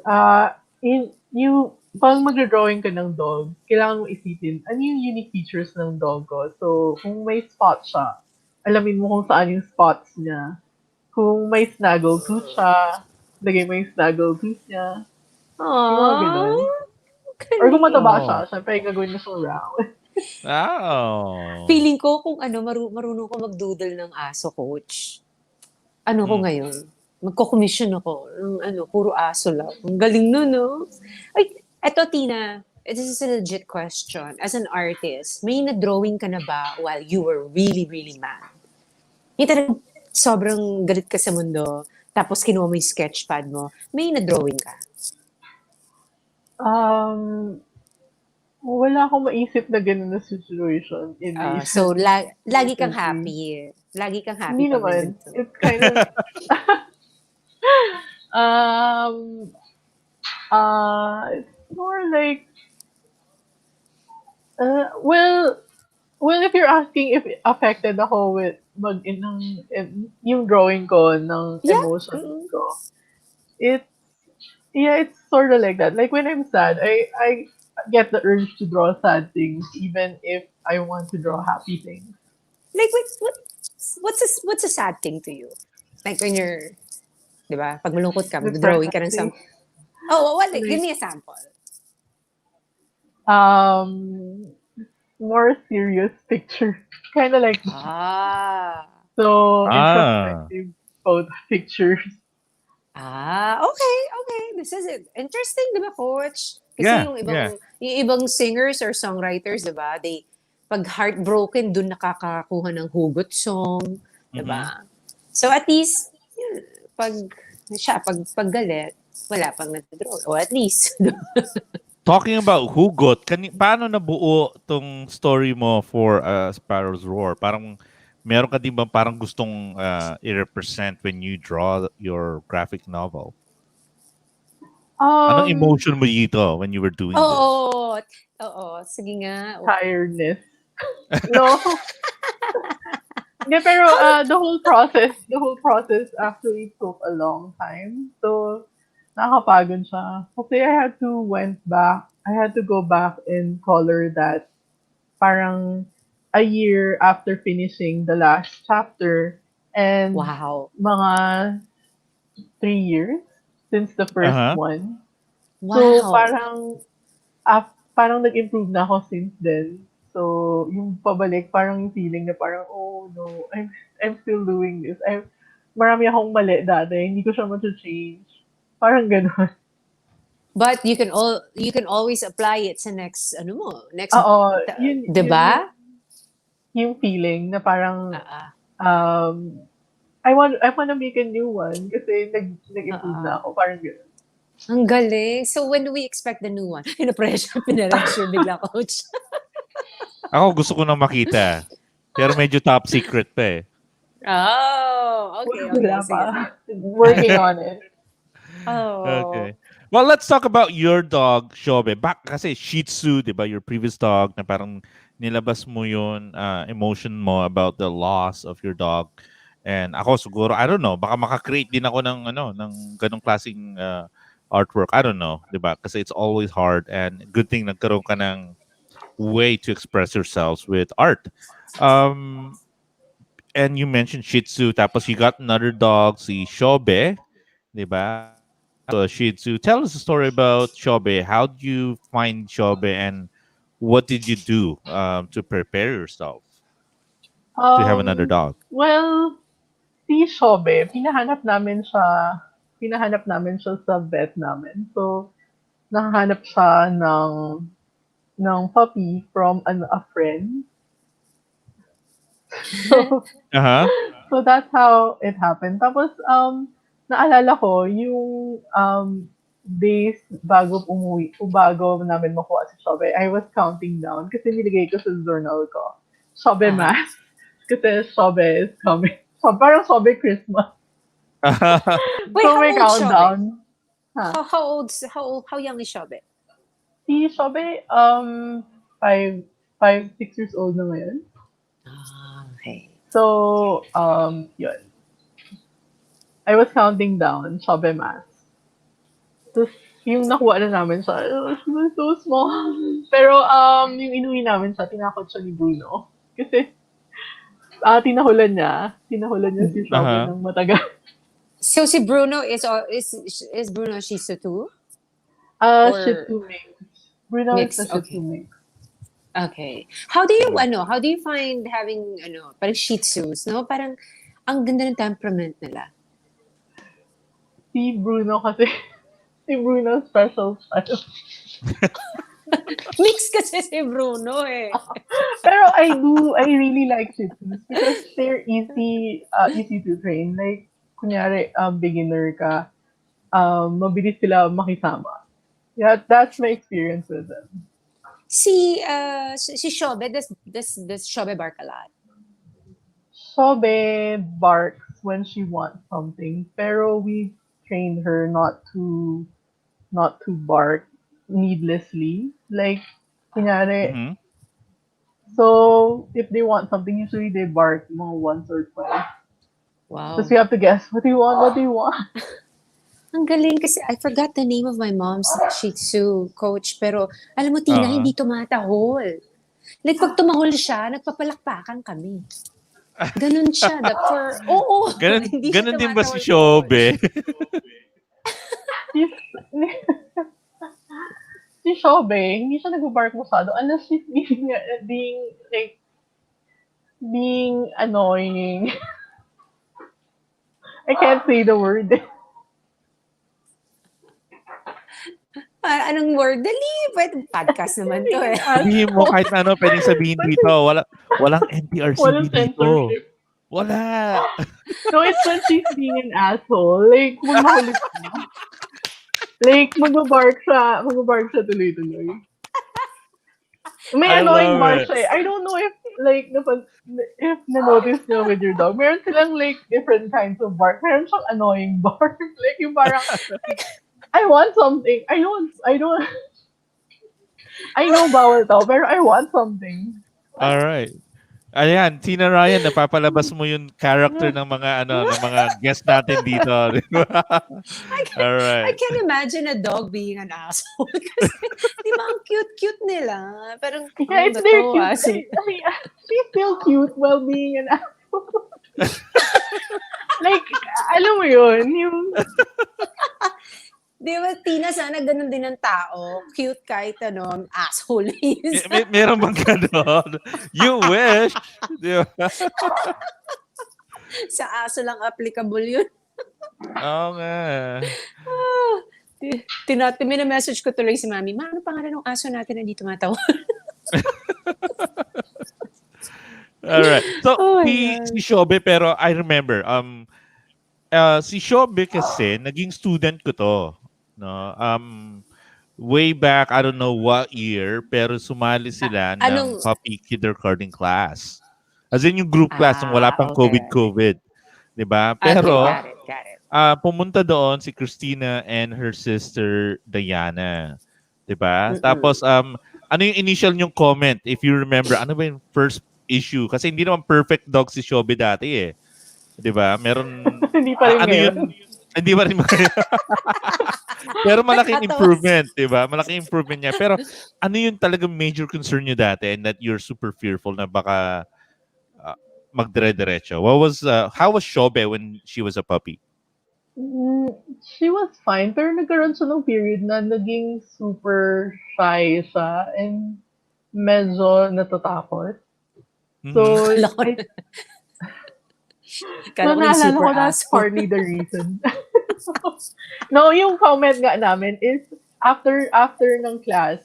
pag magdodrawing ka ng dog, kailangan mo isipin, ano yung unique features ng dog ko? So, kung may spot siya, alamin mo kung saan yung spots niya. Kung may snaggle tooth siya, lagay mo yung snaggle tooth niya. Yung mga Aww, ganun. Or kung galing. mataba Oh. siya, syempre gagawin mo siyang round. Oh. Feeling ko kung marunong ko mag-doodle ng aso, coach. Ano ko Mm. ngayon? Magko-commission ako ng puro aso lang. Ang galing nun, no? Ay, eto, Tina, this is a legit question. As an artist, may na-drawing ka na ba while you were really, really mad? Yung talagang sobrang galit ka sa mundo, tapos kinuha mo yung sketchpad mo, may na-drawing ka? Um, wala akong maisip na ganun na situation in So, lagi kang recently. happy. Lagi kang happy Hindi pag naman. nandito. It's kind of, um, it's more like, well, if you're asking if it affected ako with yung drawing ko ng Yeah. emotions ko, it yeah, it's sort of like that. Like when I'm sad, get the urge to draw sad things, even if I want to draw happy things. Like, what's a sad thing to you? Like when you're, di ba? Pag malungkot ka, drawing ka ng Depressing. some. Oh, what? Give Like, me a sample. um, more serious picture. Kind of like that. Ah. So, Ah, introspective photo pictures. Okay, okay. This is it. Interesting, di ba, Coach? Kasi yeah, yeah. yung ibang singers or songwriters, di ba, pag heartbroken, dun nakakakuha ng hugot song, di Mm-hmm. ba? So at least, yun, pag, pag galit, wala pang nagdraw. O at least, Talking about hugot, paano nabuo tong story mo for Sparrow's Roar? Parang meron ka din ba parang gustong i-represent when you draw your graphic novel? Anong Um, emotion mo dito when you were doing this? oo, oo, sige nga. Tiredness. No. Yeah, pero How, the whole process actually took a long time. So, nakakapagod siya. Kasi I had to go back and color that parang a year after finishing the last chapter and wow, mga 3 years since the first Uh-huh. one. So, wow. parang nag-improve na ako since then. So, yung pabalik, parang yung feeling na parang, oh no, I'm still doing this. Marami akong mali dati, hindi ko siya change. Parang gano'n. But you can always apply it sa next ano mo, next Oo, yun, 'di yun ba? yung feeling na parang, Ah, um, I wanna make a new one kasi nag-improve na ah. ako. Parang gano'n. Ang galing. So when do we expect the new one? Pinapressure bigla, coach. Ako gusto ko nang makita. Pero medyo top secret pa eh. Oh, okay, Wala okay. pa. Sige, sige. Working on it. Oh, Okay. Well, let's talk about your dog, Shiobe. Back kasi Shih Tzu, di ba? Your previous dog na parang nilabas mo yun, emotion mo about the loss of your dog. And ako siguro, I don't know, baka makakreate din ako ng, ng ganong klaseng artwork. I don't know, di ba? Kasi it's always hard and good thing nagkaroon ka ng way to express yourselves with art. Um, and you mentioned Shih Tzu, tapos you got another dog, si Shiobe, di ba? Shih Tzu. Tell us a story about Shiobe. How did you find Shiobe and what did you do to prepare yourself to have another Um, dog? well, si Shiobe, pinahanap namin siya sa vet namin. So, nakahanap siya ng puppy from a friend. So, Uh huh. so that's how it happened. Tapos, naalala ko, yung days bago namin makuha si Shiobe, I was counting down kasi nilagay ko sa journal ko. Shiobe uh-huh. Mass. Kasi Shiobe is coming. So, parang Shiobe Christmas. Wait, So, how may old Shobe? countdown. Ha? How young is Shobe? Si Shiobe, 6 years old na ngayon. Ah, okay. So, yun. I was counting down, Shiobe Mass. Tapos, yung nakuha na namin siya, she was so small. Pero, yung inuwi namin siya, tinakot siya ni Bruno. Kasi, tinahulan niya si Uh Shiobe huh. ng matagal. So si Bruno is Bruno Shih Tzu too? Shih Or Tzu mix. Bruno is mix? the Shih Tzu Okay. mix. Okay. How do you find having parang Shih Tzus, no? Parang ang ganda ng temperament nila. Si Bruno kasi, si Bruno special child. Mix kasi si Bruno eh. Pero I really like Shih Tzus because they're easy to train. Like, kunyari, beginner ka, mabilis sila makisama. Yeah, that's my experience with them. Si Shobe, does Shobe bark a lot? Sobe barks when she wants something, pero we trained her not to bark needlessly. Like, kunyari, Mm-hmm. so if they want something, usually they bark mga once or twice. Because Wow. we have to guess, what do you want? What do you want? Ang galing kasi I forgot the name of my mom's Shih Tzu coach. Pero alam mo, Tina, Uh, hindi tumatahol. Like pag tumahol siya, nagpapalakpakan kami. Ganun siya. Oo, hindi siya ganun din ba si tumatahol Shiobe? coach. She's, si Shiobe, hindi siya nag-bark masyado unless she's being like, being annoying. I can't say the word. Anong word? Dali, pwede. Podcast naman to Being eh. an Sabihin mo asshole. kahit na ano pwedeng sabihin But dito. Walang NTRCB walang dito. censorship. Wala. No, it's when she's being an asshole. Like, kung makulit siya. Like, magbabark siya tuloy-tuloy. May I annoying love bark it. siya eh. I don't know if, like, if na-notice niyo with your dog, meron silang, like, different kinds of bark. Meron siyang annoying bark. Like, yung parang, I want something. I know bawal tao, pero I want something. All right. Ayan, Tina Ryan, napapalabas mo yung character ng mga ng mga guest natin dito, di ba? I can, All I right. can imagine a dog being an asshole. Kasi, di ba, ang cute-cute nila. Parang, Yeah, ano it's ba their to? cute. Aso. She's still cute while being an asshole. Like, alam mo yun, yung, Di ba, Tina, sana ganun din ang tao. Cute kahit ano, asshole is. Meron bang ganon? You wish. Di ba? Sa aso lang applicable yun. Oo nga. Mina-message ko tuloy si Mami, Ma, ano pangalan ng aso natin na dito tumatawa? All right. So, Oh my si God. Shiobe, pero I remember, si Shiobe kasi, naging student ko to. No? Way back, I don't know what year, pero sumali sila ng Anong, puppy kindergarten class. As in yung group class nung wala pang okay. COVID-COVID. 'Di ba? Okay, Pero, got it. pumunta doon si Christina and her sister Diana. 'Di ba? Tapos, Mm-mm. ano yung initial yung comment? If you remember, ano ba yung first issue? Kasi hindi naman perfect dog si Shiobe dati eh. 'Di ba? Meron, hindi pa rin ano ngayon. yun? Hindi ba rin pero malaking Nakakatawa. improvement, 'di ba? Malaking improvement niya. Pero ano yung talagang major concern niyo dati and that you're super fearful na baka magdire-diretso? How was Shobe when she was a puppy? Mm, she was fine, pero nagkaroon siya ng period na naging super shy siya and medyo natatakot. Mhm. So, Kala ko, so kala ko yung naalala super ko that's asshole. partly the reason. No, yung comment nga namin is after ng classes,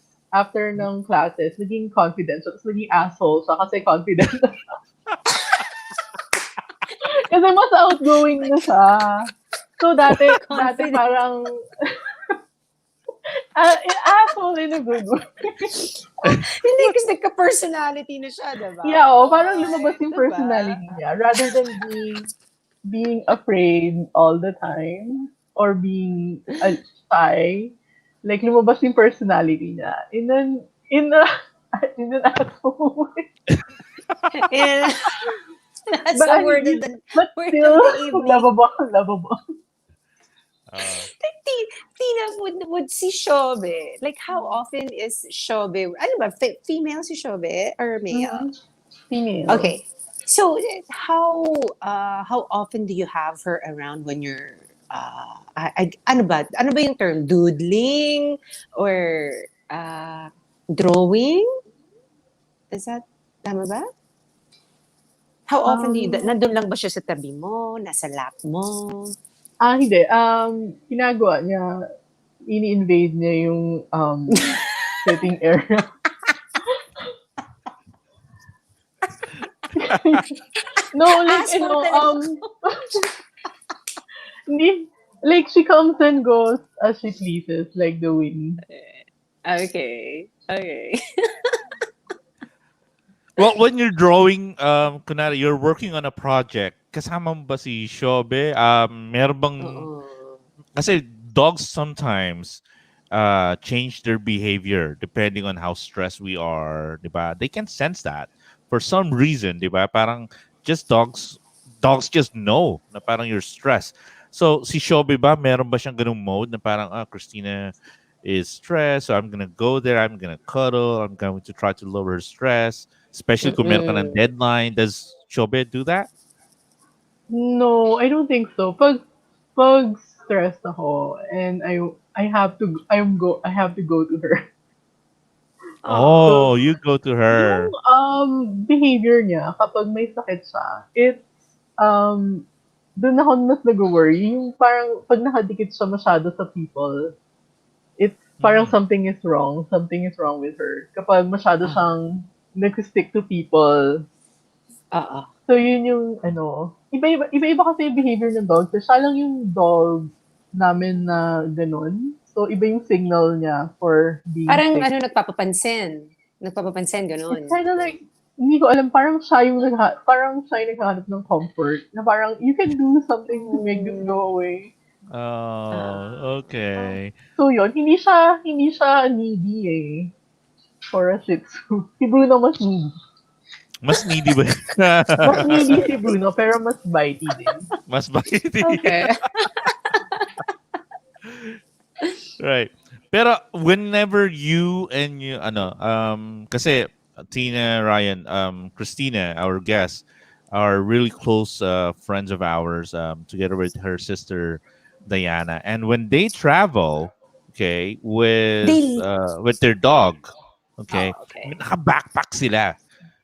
naging confident siya, tapos naging asshole siya kasi confident na siya. Kasi mas outgoing na siya. So, dati Confident. parang, asshole in a good way. Hindi, kasi nagka-personality na siya, diba? Yeah, oh, parang lumabas Ay, yung diba? personality niya rather than being afraid all the time or being shy. Like lumabas yung personality niya in an asshole way. And that's But the word of but the still evening. lovable. Uh, Like, Tina, would si Shiobe, like, how often is Shiobe, ano ba, female si Shiobe or male? Mm-hmm. Female. Okay. So, how often do you have her around when you're, ano ba yung term? Doodling or drawing? Is that, tama ba? How often do you, Um, nandun lang ba siya sa tabi mo, nasa lap mo? hindi. Ginagawa niya, ini-invade niya yung sitting area. No, like, Asshole talaga. hindi, like, she comes and goes as she pleases, like the wind. Okay. Okay. well, when you're drawing, kunwari, you're working on a project, kasama mo ba si Shobe? Meron bang, Oo. kasi dogs sometimes change their behavior depending on how stressed we are, di ba? They can sense that for some reason, di ba? Parang just dogs just know na parang you're stressed. So, si Shiobe ba, meron ba siyang ganung mode na parang, Christina is stressed, so I'm gonna go there, I'm gonna cuddle, I'm going to try to lower her stress, especially kung meron ka ng Mm-mm. deadline. Does Shiobe do that? No, I don't think so. Pag stressed ako and I have to go to her. Oh. Oh, So, you go to yung her. behavior niya kapag may sakit siya, um dun ako mas nag-worry. Yung parang pag nakadikit siya masyado sa people, it's parang Mhm. something is wrong with her. Kapag masyado Ah. siyang nag-stick to people. Oo. So yun yung ano, iba-iba kasi yung behavior ng dog. So, siya lang yung dog namin na ganun. So iba yung signal niya for being Parang sick. ano, nagpapapansin. Nagpapapansin, It's gano'n. kind of like, hindi ko alam, parang siya yung naghahanap ng comfort. Na parang, you can do something to make this Hmm. go away. Oh, Ah. okay. So yun, hindi siya needy eh. For a Shih Tzu. Si Bruno mas needy. Mas needy ba? Mas needy si Bruno, pero mas bitey din. Mas bitey. Okay. Right. Pero whenever you and you kasi Tina, Ryan, Christina, our guests, are really close friends of ours, together with her sister Diana. And when they travel, okay, Daily. with their dog, Oh, okay, okay. naka-backpack sila.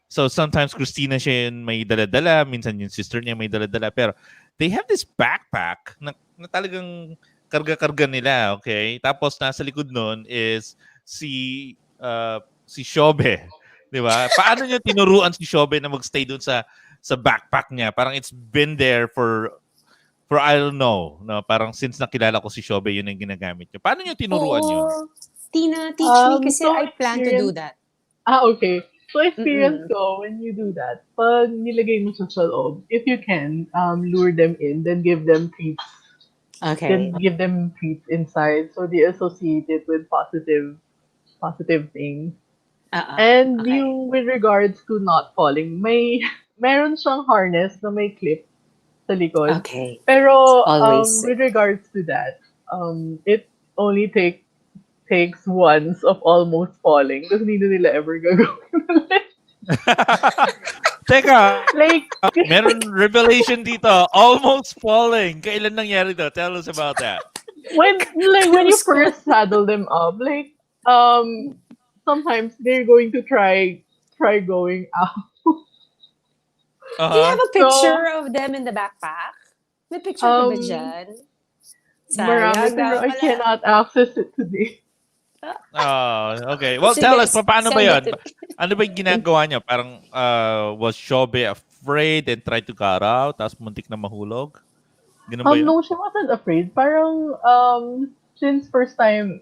So sometimes Christina siya yung may dala-dala, minsan yung sister niya may dala-dala, pero they have this backpack na talagang karga-karga nila, okay? Tapos nasa likod nun is si Shiobe, 'di ba? Paano niyo tinuruan si Shiobe na magstay doon sa backpack niya? Parang it's been there for I don't know, no, parang since nakilala ko si Shiobe, yun ang ginagamit niya. Paano niyo tinuruan yun? Oo. Tina, teach me kasi So I plan to do experience, that. okay. So experience Mm-mm. ko, when you do that, pag nilagay mo siya sa loob, if you can, lure them in, then Okay. give them treats inside, so they associate it with positive things. And Okay. yung with regards to not falling, meron siyang harness na may clip sa likod. Okay. Pero Always with safe. regards to that, it only takes once of almost falling. Tapos hindi na nila ever gagawin. Teka, Like, meron revelation dito. Almost falling. Kailan nangyari to? Tell us about that. when you Close call. first saddle them up, like, sometimes they're going to try going out. Do you have Uh-huh. a picture So, of them in the backpack? May picture ka ba um, dyan? marami, Sayang pero daw I pala. cannot access it today. Oh, okay. Well, tell Sige, us, paano ba send it yun? to Ano ba yung ginagawa niya? Parang, was Shobe afraid and tried to cut out, tapos muntik na mahulog? Ganun ba yun? No, she wasn't afraid. Parang, since first time,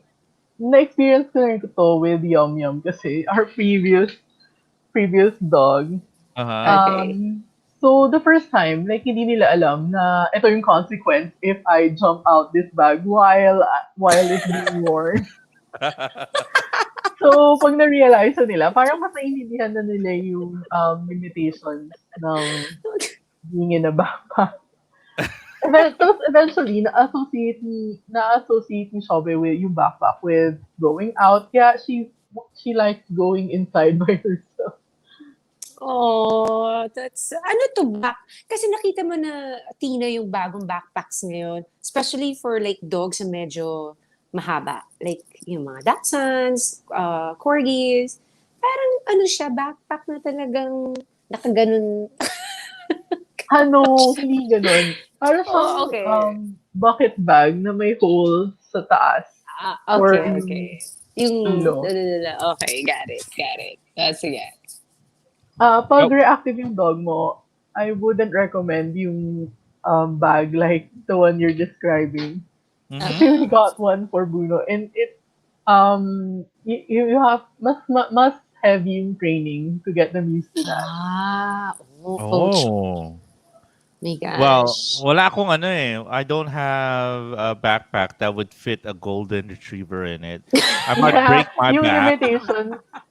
na-experience ko na rin to with Yum Yum kasi our previous dog. Uh-huh. Okay. So the first time, like hindi nila alam na ito yung consequence if I jump out this bag while it's being worn. So pag na-realize na nila, parang mas naiintindihan na nila yung limitations ng being in a backpack. And then, tapos eventually, na-associate ni Shobe with yung backpack with going out. Kaya she likes going inside by herself. Oh, that's, ano to back? Kasi nakita mo na, Tina, yung bagong backpacks ngayon. Especially for like dogs na medyo mahaba. Like yung mga Dachshunds, Corgis. Parang ano siya, backpack na talagang nakaganon. Hindi ganun. Para siyang Oh, okay. bucket bag na may hole sa taas for Okay, yung okay. Yung, ulo. okay, got it, got it. Sige. Pag Oh. reactive yung dog mo, I wouldn't recommend yung bag like the one you're describing. Mm-hmm. Kasi we Ah, got one for Bruno and you have mas heavy yung training to get them used to that. oh, Oh. my Well, gosh. wala akong ano eh. I don't have a backpack that would fit a golden retriever in it. I might Yeah, break my yung back.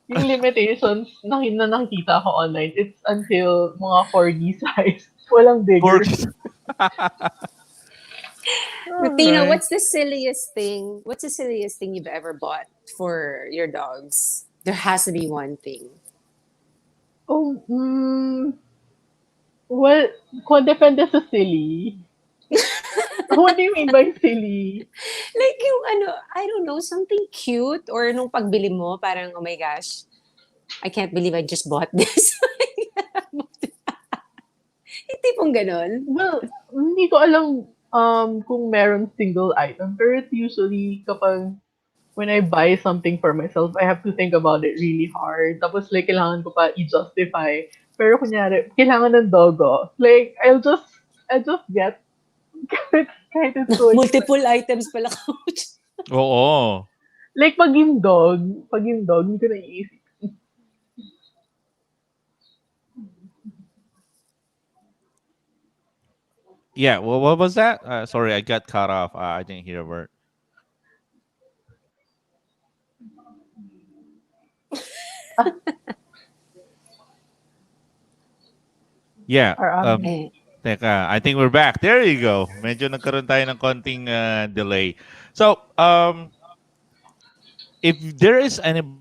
limitations na nakikita ko online, it's until mga 4D size. Walang For bigger. All Tina, right. what's the silliest thing? What's the silliest thing you've ever bought for your dogs? There has to be one thing. Oh, well, kung depende sa silly. What do you mean by silly? Like yung ano, I don't know, something cute or nung pagbili mo, parang, oh my gosh, I can't believe I just bought this. Yung tipong ganon. Well, hindi ko alam kung meron single item. Pero it's usually kapag when I buy something for myself, I have to think about it really hard. Tapos like, kailangan ko pa i-justify. Pero kunyari, kailangan ng dogo. Like, I'll just get kahit it's so Multiple expensive. items pala, coach. Oo. Like, pag yung dog, hindi ko naiisip. Yeah. Well, what was that? Sorry, I got cut off. I didn't hear a word. Yeah. Or, Eh, Teka, I think we're back. There you go. Medyo nagkaroon tayo ng konting delay. So, if there is anybody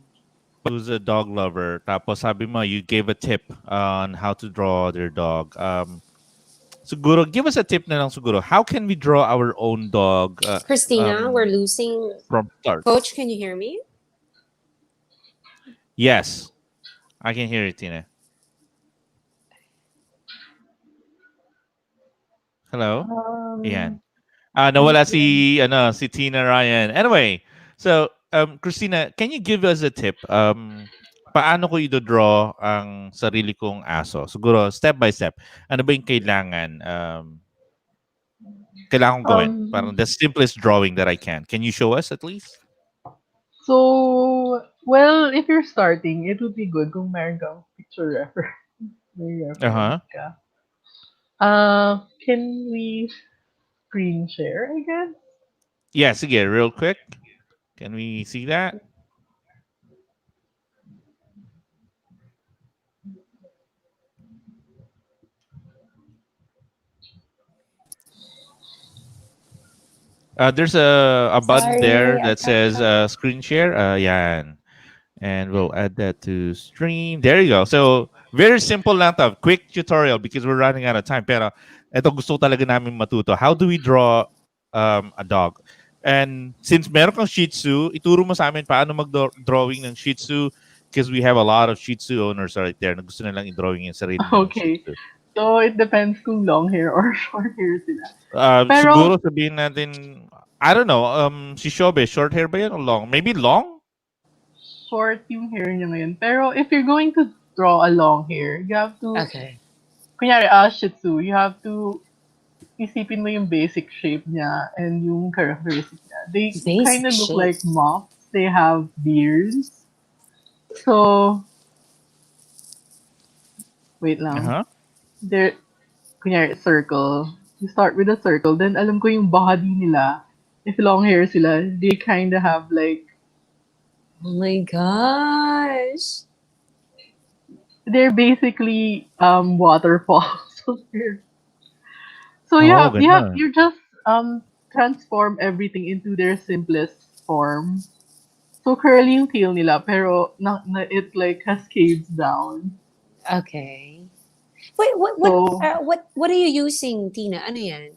who's a dog lover, tapos sabi mo, you gave a tip on how to draw their dog. Siguro, give us a tip na lang siguro. How can we draw our own dog Christina, we're losing. from start? Coach, can you hear me? Yes, I can hear it, Tina. Hello? Yan. Nawala si Tina Ryan. Anyway, so Christina, can you give us a tip? Paano ko i-draw ang sarili kong aso? Siguro step by step. Ano ba yung kailangan kong gawin? Parang the simplest drawing that I can. Can you show us at least? so, well, if you're starting, it would be good kung meron kang picture reference. May Uh-huh. reference ka. Can we screen share, I guess? Yeah, sige, real quick. Can we see that? There's a button there Sorry, I that got says cut. screen share. Yan. And we'll add that to stream. There you go. So, very simple lang to. Quick tutorial because we're running out of time. Pero, ito gusto ko talaga namin matuto. How do we draw a dog? And since meron kang Shih Tzu, ituro mo sa amin paano mag-drawing ng Shih Tzu because we have a lot of Shih Tzu owners right there na gusto nilang i-drawing yung sarili nilang Shih Okay. Tzu. So, it depends kung long hair or short hair sila. Pero, Siguro sabihin natin, I don't know, si Shiobe, short hair ba yan o long? Maybe long? short yung hair niya ngayon. Pero, if you're going to draw a long hair, you have to, Okay. kunyari, Shih Tzu, you have to isipin mo yung basic shape niya and yung characteristic niya. They kind Basic of look shape. like moths. They have beards. So, wait lang. Uh-huh. They're, kunyari, circle. You start with a circle, then alam ko yung body nila. If long hair sila, they kind of have like, Oh my gosh. they're basically waterfalls. So Oh, ganda. you just transform everything into their simplest form. So curly yung tail nila, pero it like cascades down. Okay. Wait, So what are you using, Tina? Ano yan?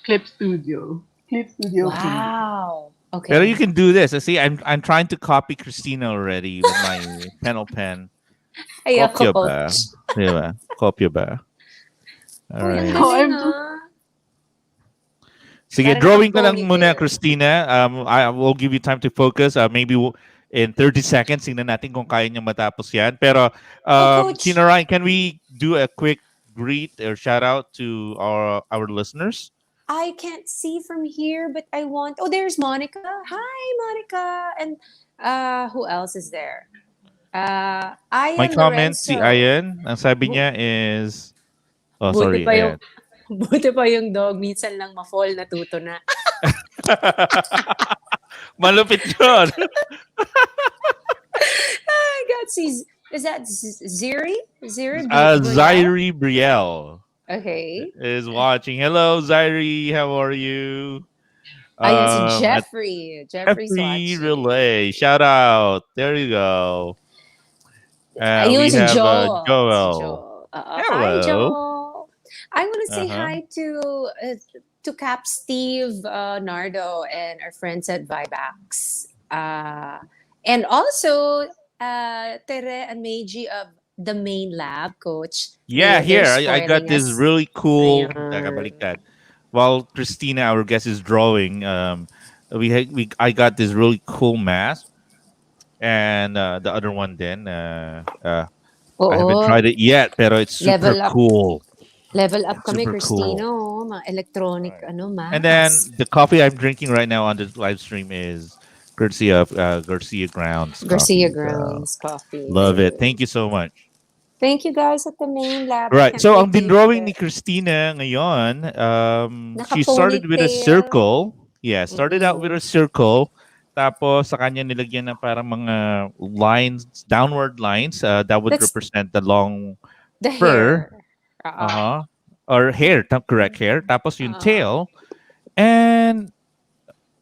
Clip Studio. Clip Studio Premium. Wow. Okay. Pero you can do this. See, I'm trying to copy Cristina already with my pen. Ay, Kopya ako, ba? coach. Diba? Kopya ba? Uy, ang Alright. So galing I'm just ah. Sige, Parang drawing ka lang muna, naka-ponytail. Christina. I will give you time to focus. Maybe in 30 seconds, tingnan natin kung kaya niya matapos yan. Pero, Oh, coach, Tina Ryan, can we do a quick greet or shout out to our listeners? I can't see from here, but I want. Oh, there's Monica. Hi, Monica. And who else is there? My Ian comment, si Lorenzo. Ian, ang sabi Bu- niya is... Oh, Buti sorry, pa yung Ayan. buti pa yung dog minsan lang ma-fall natuto na. Malupit yun. I got see. Is that Ziri? Ziri Brielle? Zairi Brielle. Okay. is watching. Hello, Zairi. How are you? Ayun si At Jeffrey. Jeffrey's Jeffrey watching. Relay. Shout out. There you go. Ayun We si have Joel. Si Joel. Joel. Hi, Hello. Joel. I want to say Uh-huh. hi to Cap Steve, Nardo, and our friends at Vibax. And also Tere and Meiji of the main lab, coach. Yeah, They're here. I got spoiling this us. really cool. Teka, Ayan. baliktad. While Christina, our guest, is drawing, I got this really cool mask, and the other one then. I haven't Oo. tried it yet, pero it's super Level up. cool. Level up It's kami, super Christina. cool. Oh, mga electronic Right. And mask. then the coffee I'm drinking right now on the live stream is courtesy of Garcia Grounds Garcia Coffee. So Grounds Coffee. love it. Yay. Thank you so much. Thank you guys at the main lab. I Right. can't So wait ang to use drawing ni it. Christina ngayon, she started with a Naka-ponytail. circle. Yeah, started out with Mm-mm. a circle. Tapos sa kanya nilagyan ng parang mga lines, downward lines that would That's represent the long the fur. hair. Uh-uh. Uh-huh. Or hair, correct hair. Tapos yung Uh-uh. tail. And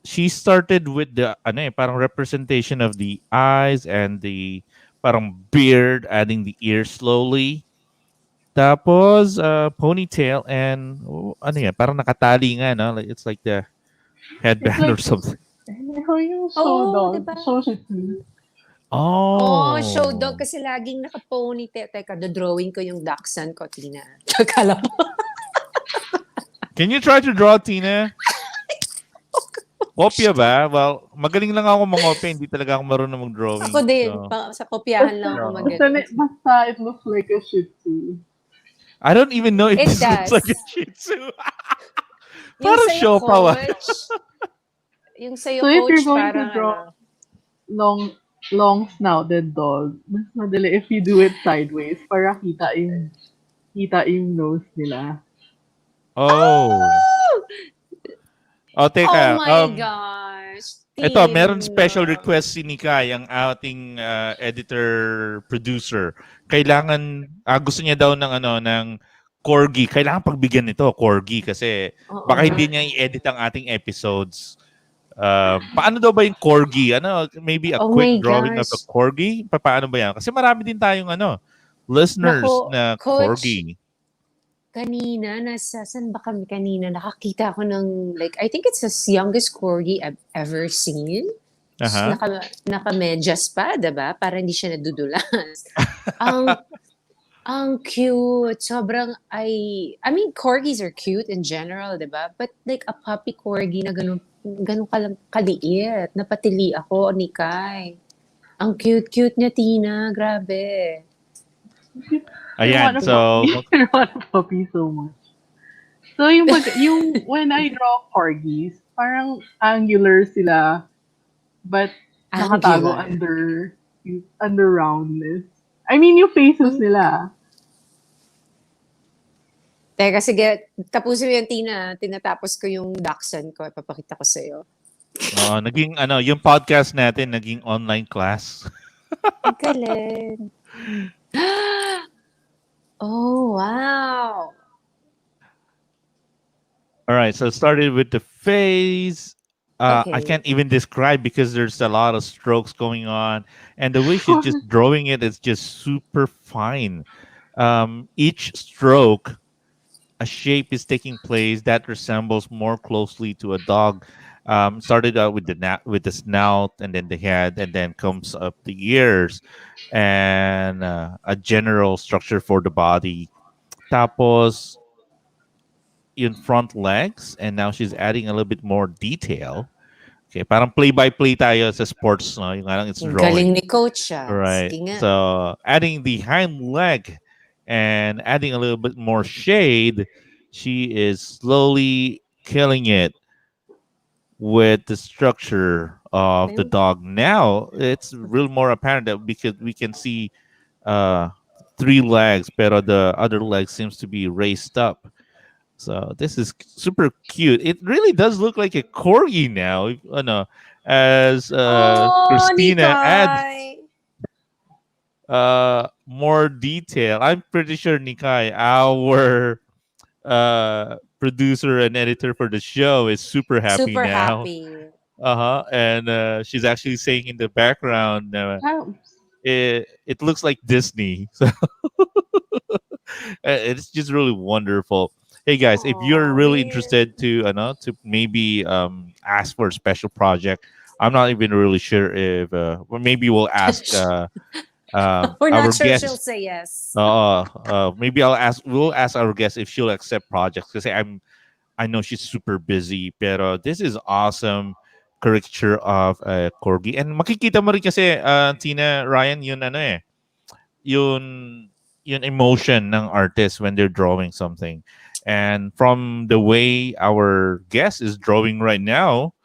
she started with the ano parang representation of the eyes and the parang beard, adding the ear slowly. Tapos ponytail and ano yan, parang nakatali nga no, like it's like the It's headband or like, something. how you show Oo, di dog, ba? show shitty. Oh, show dog Oh. kasi laging naka-ponytail. Teka, drawing ko yung dachshund ko, Tina. Kala mo. Can you try to draw, Tina? Kopya ba? Well, magaling lang ako mangopya, hindi talaga ako marunong Ako mag-drawing. din. So, Sa kopyahan lang Basta, ako yeah. magaling. basta it looks like a shih tzu. I don't even know if It this looks like a does. Shih Tzu. Yung Parang sa'yo, siopaw. coach. Yung sa'yo, So if you're coach, going to parang draw ano. long long snouted dog, mas madali if you do it sideways para kita yung nose nila. Oh. Oh! Oh, Oh teka. my gosh. Ito, meron Tina. special request si Nikay, ang ating editor producer. Kailangan gusto niya daw ng corgi. Kailangan pagbigyan nito corgi kasi Oo baka nga. hindi niya i-edit ang ating episodes. Paano daw ba yung corgi? Maybe a Oh quick my drawing of a gosh. corgi? Paano ba yan? Kasi marami din tayong listeners Nako, na coach, corgi. kanina, saan ba kami kanina? Nakakita ako ng, like, I think it's the youngest corgi I've ever seen. Aha. Naka-medyas pa, diba? Para hindi siya nadudulas. Ang, ang cute. Sobrang, I mean, corgis are cute in general, diba? But like a puppy corgi na ganun kaliit. Napatili ako, ni Kai. Ang cute-cute niya, Tina. Grabe. I want Ayan, a so puppy. I want a puppy so much. So yung when I draw corgis, parang angular sila, but nakatago Angular. under roundness. I mean yung faces Hmm? nila. Teka, sige. Tapusin mo yan, Tina. Tinatapos ko yung dachshund ko. Ipapakita ko sa'yo. naging yung podcast natin naging online class. Ang galing. Oh, wow. All right, so started with the face. I Okay. can't even describe because there's a lot of strokes going on, and the way she's just drawing it is just super fine. Each stroke, a shape is taking place that resembles more closely to a dog. Started out with with the snout, and then the head, and then comes up the ears, and a general structure for the body. Tapos in front legs, and now she's adding a little bit more detail. Okay, parang play-by-play tayo sa sports, no? Yung nga lang it's Ang galing drawing. ni Coach, ah. Right. Sige nga. So adding the hind leg and adding a little bit more shade, she is slowly killing it with the structure of the Ayun. dog. Now it's real more apparent that because we can see uh three legs, pero the other leg seems to be raised up. So this is super cute. It really does look like a corgi now. As Oh, Christina adds Nikay. more detail. I'm pretty sure Nikai, our producer and editor for the show is super happy Super now. happy. And she's actually saying in the background, Oops. it looks like Disney. So it's just really wonderful. Hey guys, if you're Oh really man. interested to maybe ask for a special project, I'm not even really sure if well, maybe we'll ask We're not our sure she'll guest. say yes. Maybe we'll ask our guest if she'll accept projects because I know she's super busy. Pero this is awesome caricature of corgi, and makikita mo rin kasi Tina, Ryan, yun ano yun yun emotion ng artist when they're drawing something. And from the way our guest is drawing right now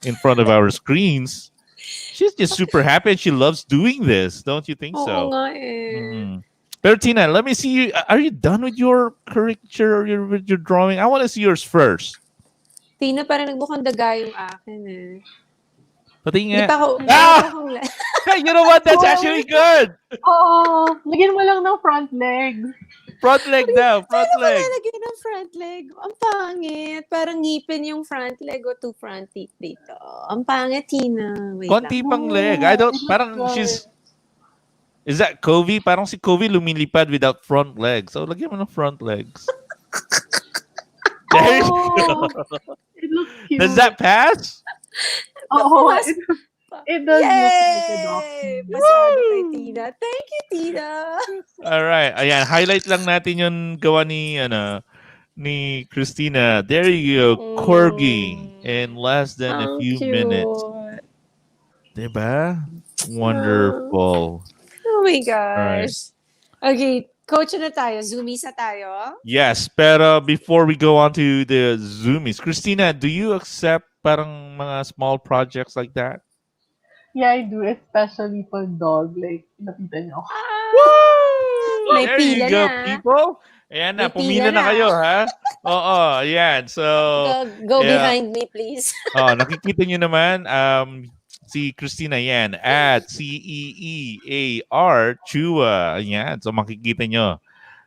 in front of our screens, she's just super happy and she loves doing this. Don't you think Oo so? nga eh. Mm. Pero Tina, let me see you. Are you done with your caricature or with your drawing? I want to see yours first. Tina, parang nagmukhang daga yung akin eh. Pati Hindi nga. pa ako, meron pa Ah! akong, You know what? That's Oh, actually good. oo. Lagyan mo lang ng front legs. Front leg now. Front paano ko leg. lalagyan ng front leg? Ang pangit. Parang ngipin yung front leg o two front teeth dito. Ang pangit, Tina. Wait lang. Konti pang leg. I No, don't, it looks parang good. she's, is that Kobe? Parang si Kobe lumilipad without front legs. So, lagyan mo ng front legs. There you go. Oh, it looks cute. Does that pass? Oh, Mas- it does look like a dog. Yay! Pasado kay Tina. Thank you, Tina. Alright. Ayan, highlight lang natin yung gawa ni Christina. There you go. Corgi in less than a Ang few minutes. cute. Diba? Ah. Wonderful. Oh my Alright. gosh. Okay, coach na tayo. Zoomies na tayo. Yes, pero before we go on to the Zoomies, Christina, do you accept parang mga small projects like that? Yeah, I do, especially for dog. Like, napitan niyo ako. Woo! May There you pila go, na. people. Ayan na, May pila pumila na na. kayo, ha? Oo, ayan. So, Go yeah. behind me, please. Nakikita nyo naman, si Christina yan, at CEEAR Chua. Ayan, so makikita nyo.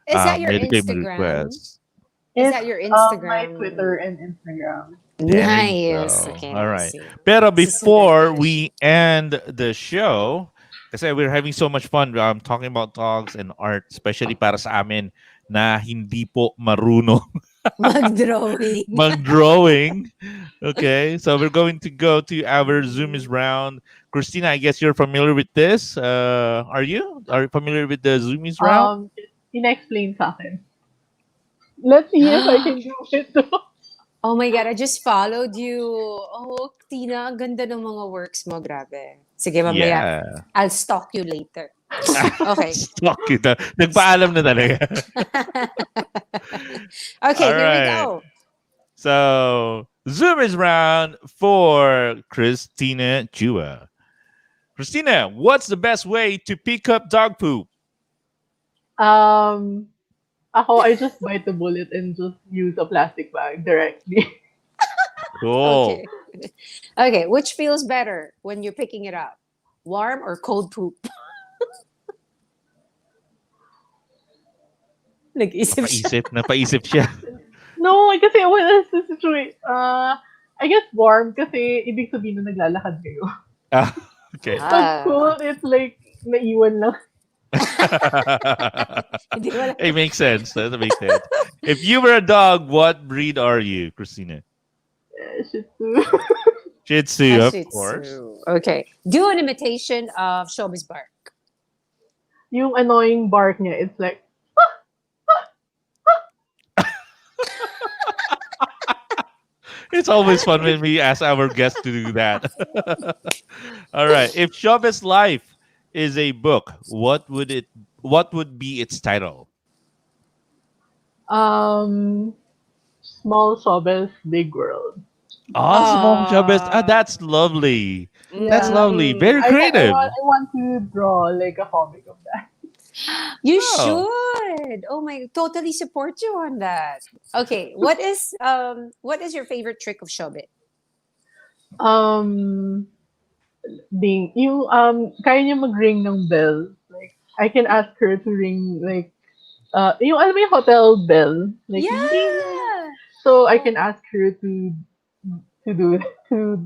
Is that your Pwede kayo Instagram? mag-request. Is It's that your my Instagram? Twitter and Instagram. There you Nice. go. Okay, All let me right. see. Pero Susundan before ko na siya. we end the show, kasi we're having so much fun talking about dogs and art, especially para sa amin na hindi po marunong Mag-drawing. mag-drawing. Okay, so we're going to go to our Zoomies round. Christina, I guess you're familiar with this. Are you? Are you familiar with the Zoomies round? Ina-explain sa akin. Let's see if I can do it too. Oh my God, I just followed you. Oh, Tina, ang ganda ng mga works mo. Grabe. Sige, mamaya. Yeah. I'll stalk you later. Okay. Stalk kita. Nagpaalam na talaga. Okay, All here we right. go. So, Zoomers round for Cristina Chua. Christina, what's the best way to pick up dog poop? Ako, I just bite the bullet and just use a plastic bag directly. Cool. Okay. Okay, which feels better when you're picking it up? Warm or cold poop? Nag-isip siya. Napaisip siya. No, kasi wala sa situation. I guess warm kasi ibig sabihin na naglalakad kayo. Okay. Pag cold, it's like naiwan lang. Hindi ko alam. It makes sense. That makes sense. If you were a dog, what breed are you, Christina? Shih Tzu. Shih Tzu, A of Shih course. Tzu. Okay. Do an imitation of Shiobe's bark. Yung annoying bark niya, it's like, It's always fun when we ask our guests to do that. All right. If Shiobe's life is a book, what would be its title? Small Shobel's Big World. Awesome, Shiobe's. Aw. That's lovely. That's Yeah. lovely. Very I creative. want to draw like a comic of that. You Oh. should. Oh my, totally support you on that. Okay, what is your favorite trick of Shiobe? Yung kaya niya mag-ring ng bell. Like I can ask her to ring like yung alam mo yung hotel bell, like ding. Yeah. So I Oh, can ask her to do to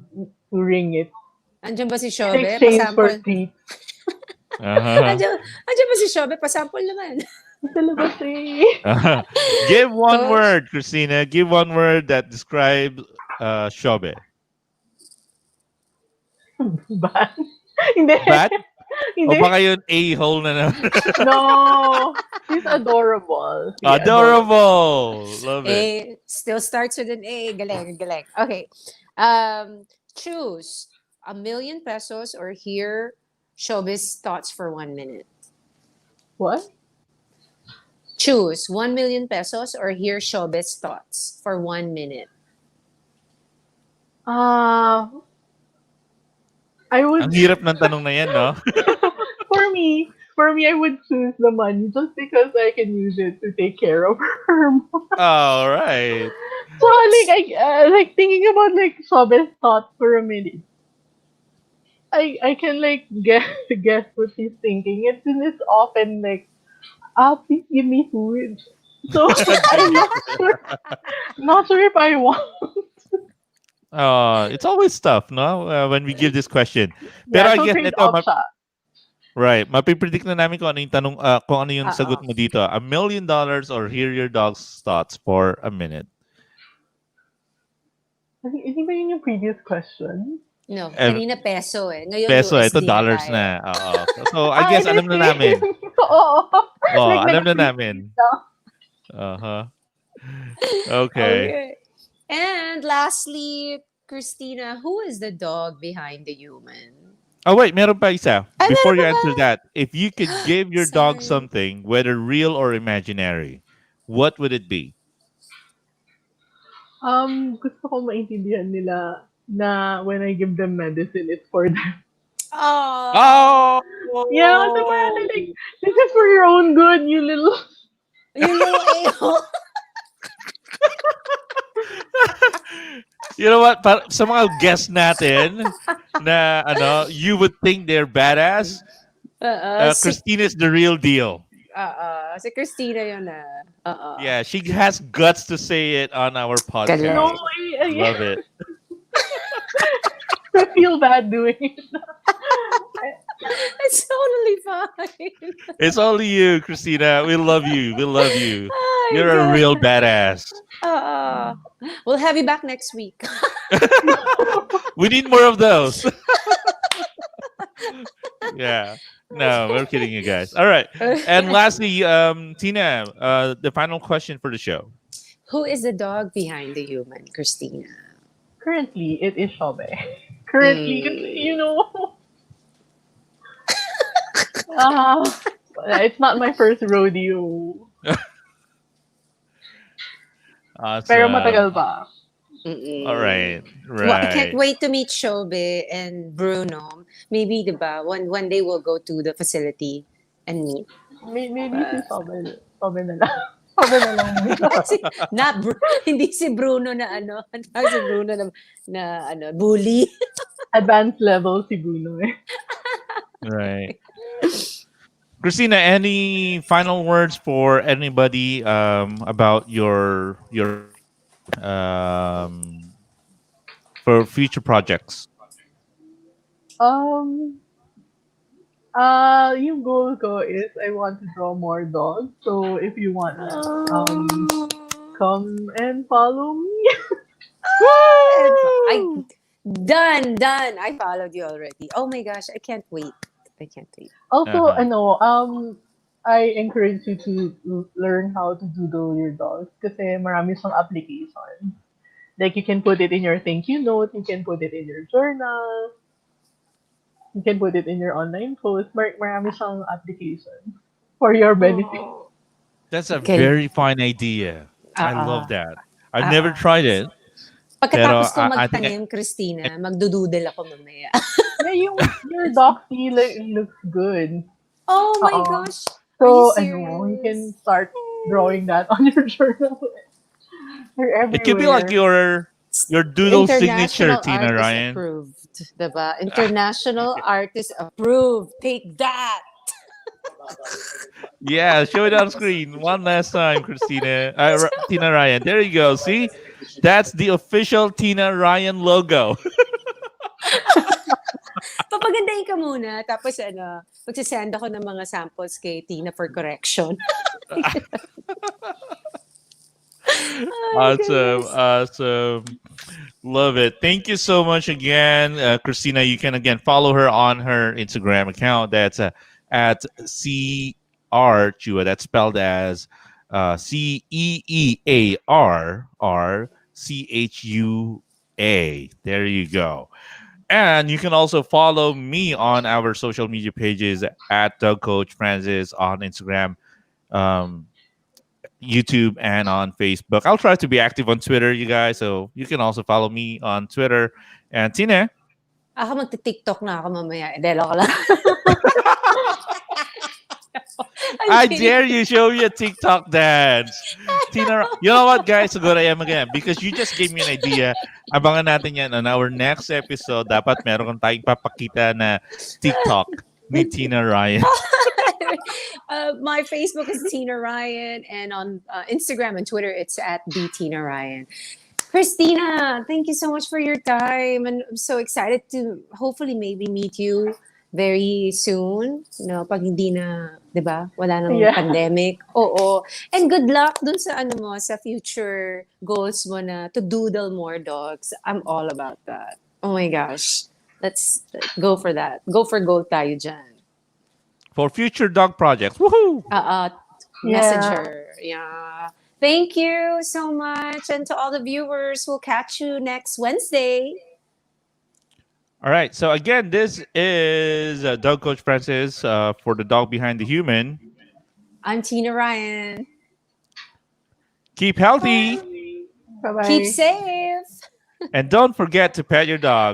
ring it andiyan ba si in Shiobe? exchange for Pasample. treats. Uh-huh. Andiyan ba si Shiobe? Pasample naman. Talabas eh. Uh-huh. Give one Coach? word, Christina. Give one word that describes Shobe. Ban. Hindi. Bad? O Hindi. baka yun a-hole na naman. No. She's adorable. Sige, adorable. Adorable. Love it. Still starts with an A. Galing, galing. Okay. Choose ₱1,000,000 or hear Showbiz thoughts for 1 minute. What? Choose ₱1,000,000 or hear Showbiz thoughts for 1 minute. Uh, I would Ang hirap ng tanong na yan, no? for me, I would choose the money just because I can use it to take care of her. All right. So like like thinking about like Sobe's thoughts for a minute. I can like guess guess what she's thinking. It's often like, please give me food. So I'm not sure if I want. It's always tough, no? When we give this question. Pero Yeah, I so guess trade ito, off siya. right. Mapipredict na namin kung ano yung tanong, kung ano yung Oo. sagot mo dito. $1,000,000 or hear your dog's thoughts for a minute. Hindi ba yun yung previous question? No, Eh, kanina peso eh. Ngayon peso, ito USD na dollars tayo. na. Oo. So, I guess It is alam na namin. Oo. Oh, Like alam na nag-appreciate namin. lang. Uh-huh. Okay. Okay. And lastly, Christina, who is the dog behind the human? Oh, wait. Meron pa isa. Ay, Before meron you pa answer ba? that, if you could give your dog Sorry. something, whether real or imaginary, what would it be? Gusto ko maintindihan nila na when I give them medicine, it's for them. Oh, Oh! Yeah, so parang like, this is for your own good, you little... you little a-hole. You know what? Sa mga guests natin na you would think they're badass, Si, Christina is the real deal. si Christina yun ah. Yeah, she has guts to say it on our No, podcast. Correct. Love it. I feel bad doing it. It's totally fine. It's only you, Christina. We love you. We love you. Oh my You're a real God. badass. We'll have you back next week. We need more of those. Yeah. No, we're kidding you guys. All right. And lastly, Tina, the final question for the show. Who is the dog behind the human, Christina? Currently, it is Shiobe. Currently, you know, it's not my first rodeo. Pero Awesome. matagal pa. All right. Well, I can't Right. wait to meet Shiobe and Bruno. Maybe, diba, one day we'll go to the facility and meet. Maybe si Shiobe na lang. Shiobe na lang muna. Hindi si Bruno na ano, si Bruno na bully. Advanced level si Bruno eh. Right. Christina, any final words for anybody about your for future projects? Yung goal ko is I want to draw more dogs. So if you wanna come and follow me. I done. I followed you already. Oh my gosh, I can't wait. Also, Uh-huh. I encourage you to learn how to doodle your dogs kasi marami siyang application. Like you can put it in your thank you note, you can put it in your journal, you can put it in your online post. Marami siyang application for your benefit. That's a Okay. very fine idea. I love that. I've never tried it. Pagkatapos ko Pero I think magtanim, Christina, magdududel ako mamaya. Yeah, your doxy looks good. Oh my Oo. gosh. So, Are you you can serious? start drawing that on your journal. They're everywhere. it could be like your doodle signature, International Tina artist Ryan. approved. Diba? International artist approved. Take that. Yeah, show it on screen one last time, Christina. Tina Ryan. There you go. See, that's the official Tina Ryan logo. Papagandahin ka muna, tapos ano, magsisend ako ng mga samples kay Tina for correction. Oh my Awesome, goodness. awesome. Love it. Thank you so much again, Christina. You can again follow her on her Instagram account. That's at CR Chua. That's spelled as CEEARRCHUA. There you go. And you can also follow me on our social media pages at Doug Coach Francis on Instagram, um, YouTube, and on Facebook. I'll try to be active on Twitter, you guys. So you can also follow me on Twitter. And Tina, Ako magti-TikTok na ako mamaya. Delo ko lang. I'm I kidding. dare you show me a TikTok dance. Tina, you know what, guys? Good I am again. Because you just gave me an idea. Abangan natin yan on our next episode. Dapat meron kang tayong papakita na TikTok ni Tina Ryan. My Facebook is Tina Ryan, and on Instagram and Twitter, it's at the Tina Ryan. Christina, thank you so much for your time, and I'm so excited to hopefully maybe meet you very soon. No, pag hindi na, 'di ba? Wala nang Yeah. pandemic. Oo. And good luck dun sa ano mo, sa future goals mo na to doodle more dogs. I'm all about that. Oh my gosh. Let's go for that. Go for gold tayo dyan. For future dog projects. Woohoo! Message Yeah. her. Yeah. Thank you so much. And to all the viewers, we'll catch you next Wednesday. All right. So again, this is Dog Coach Francis for the dog behind the human. I'm Tina Ryan. Keep healthy Bye bye. Keep safe. and don't forget to pet your dog.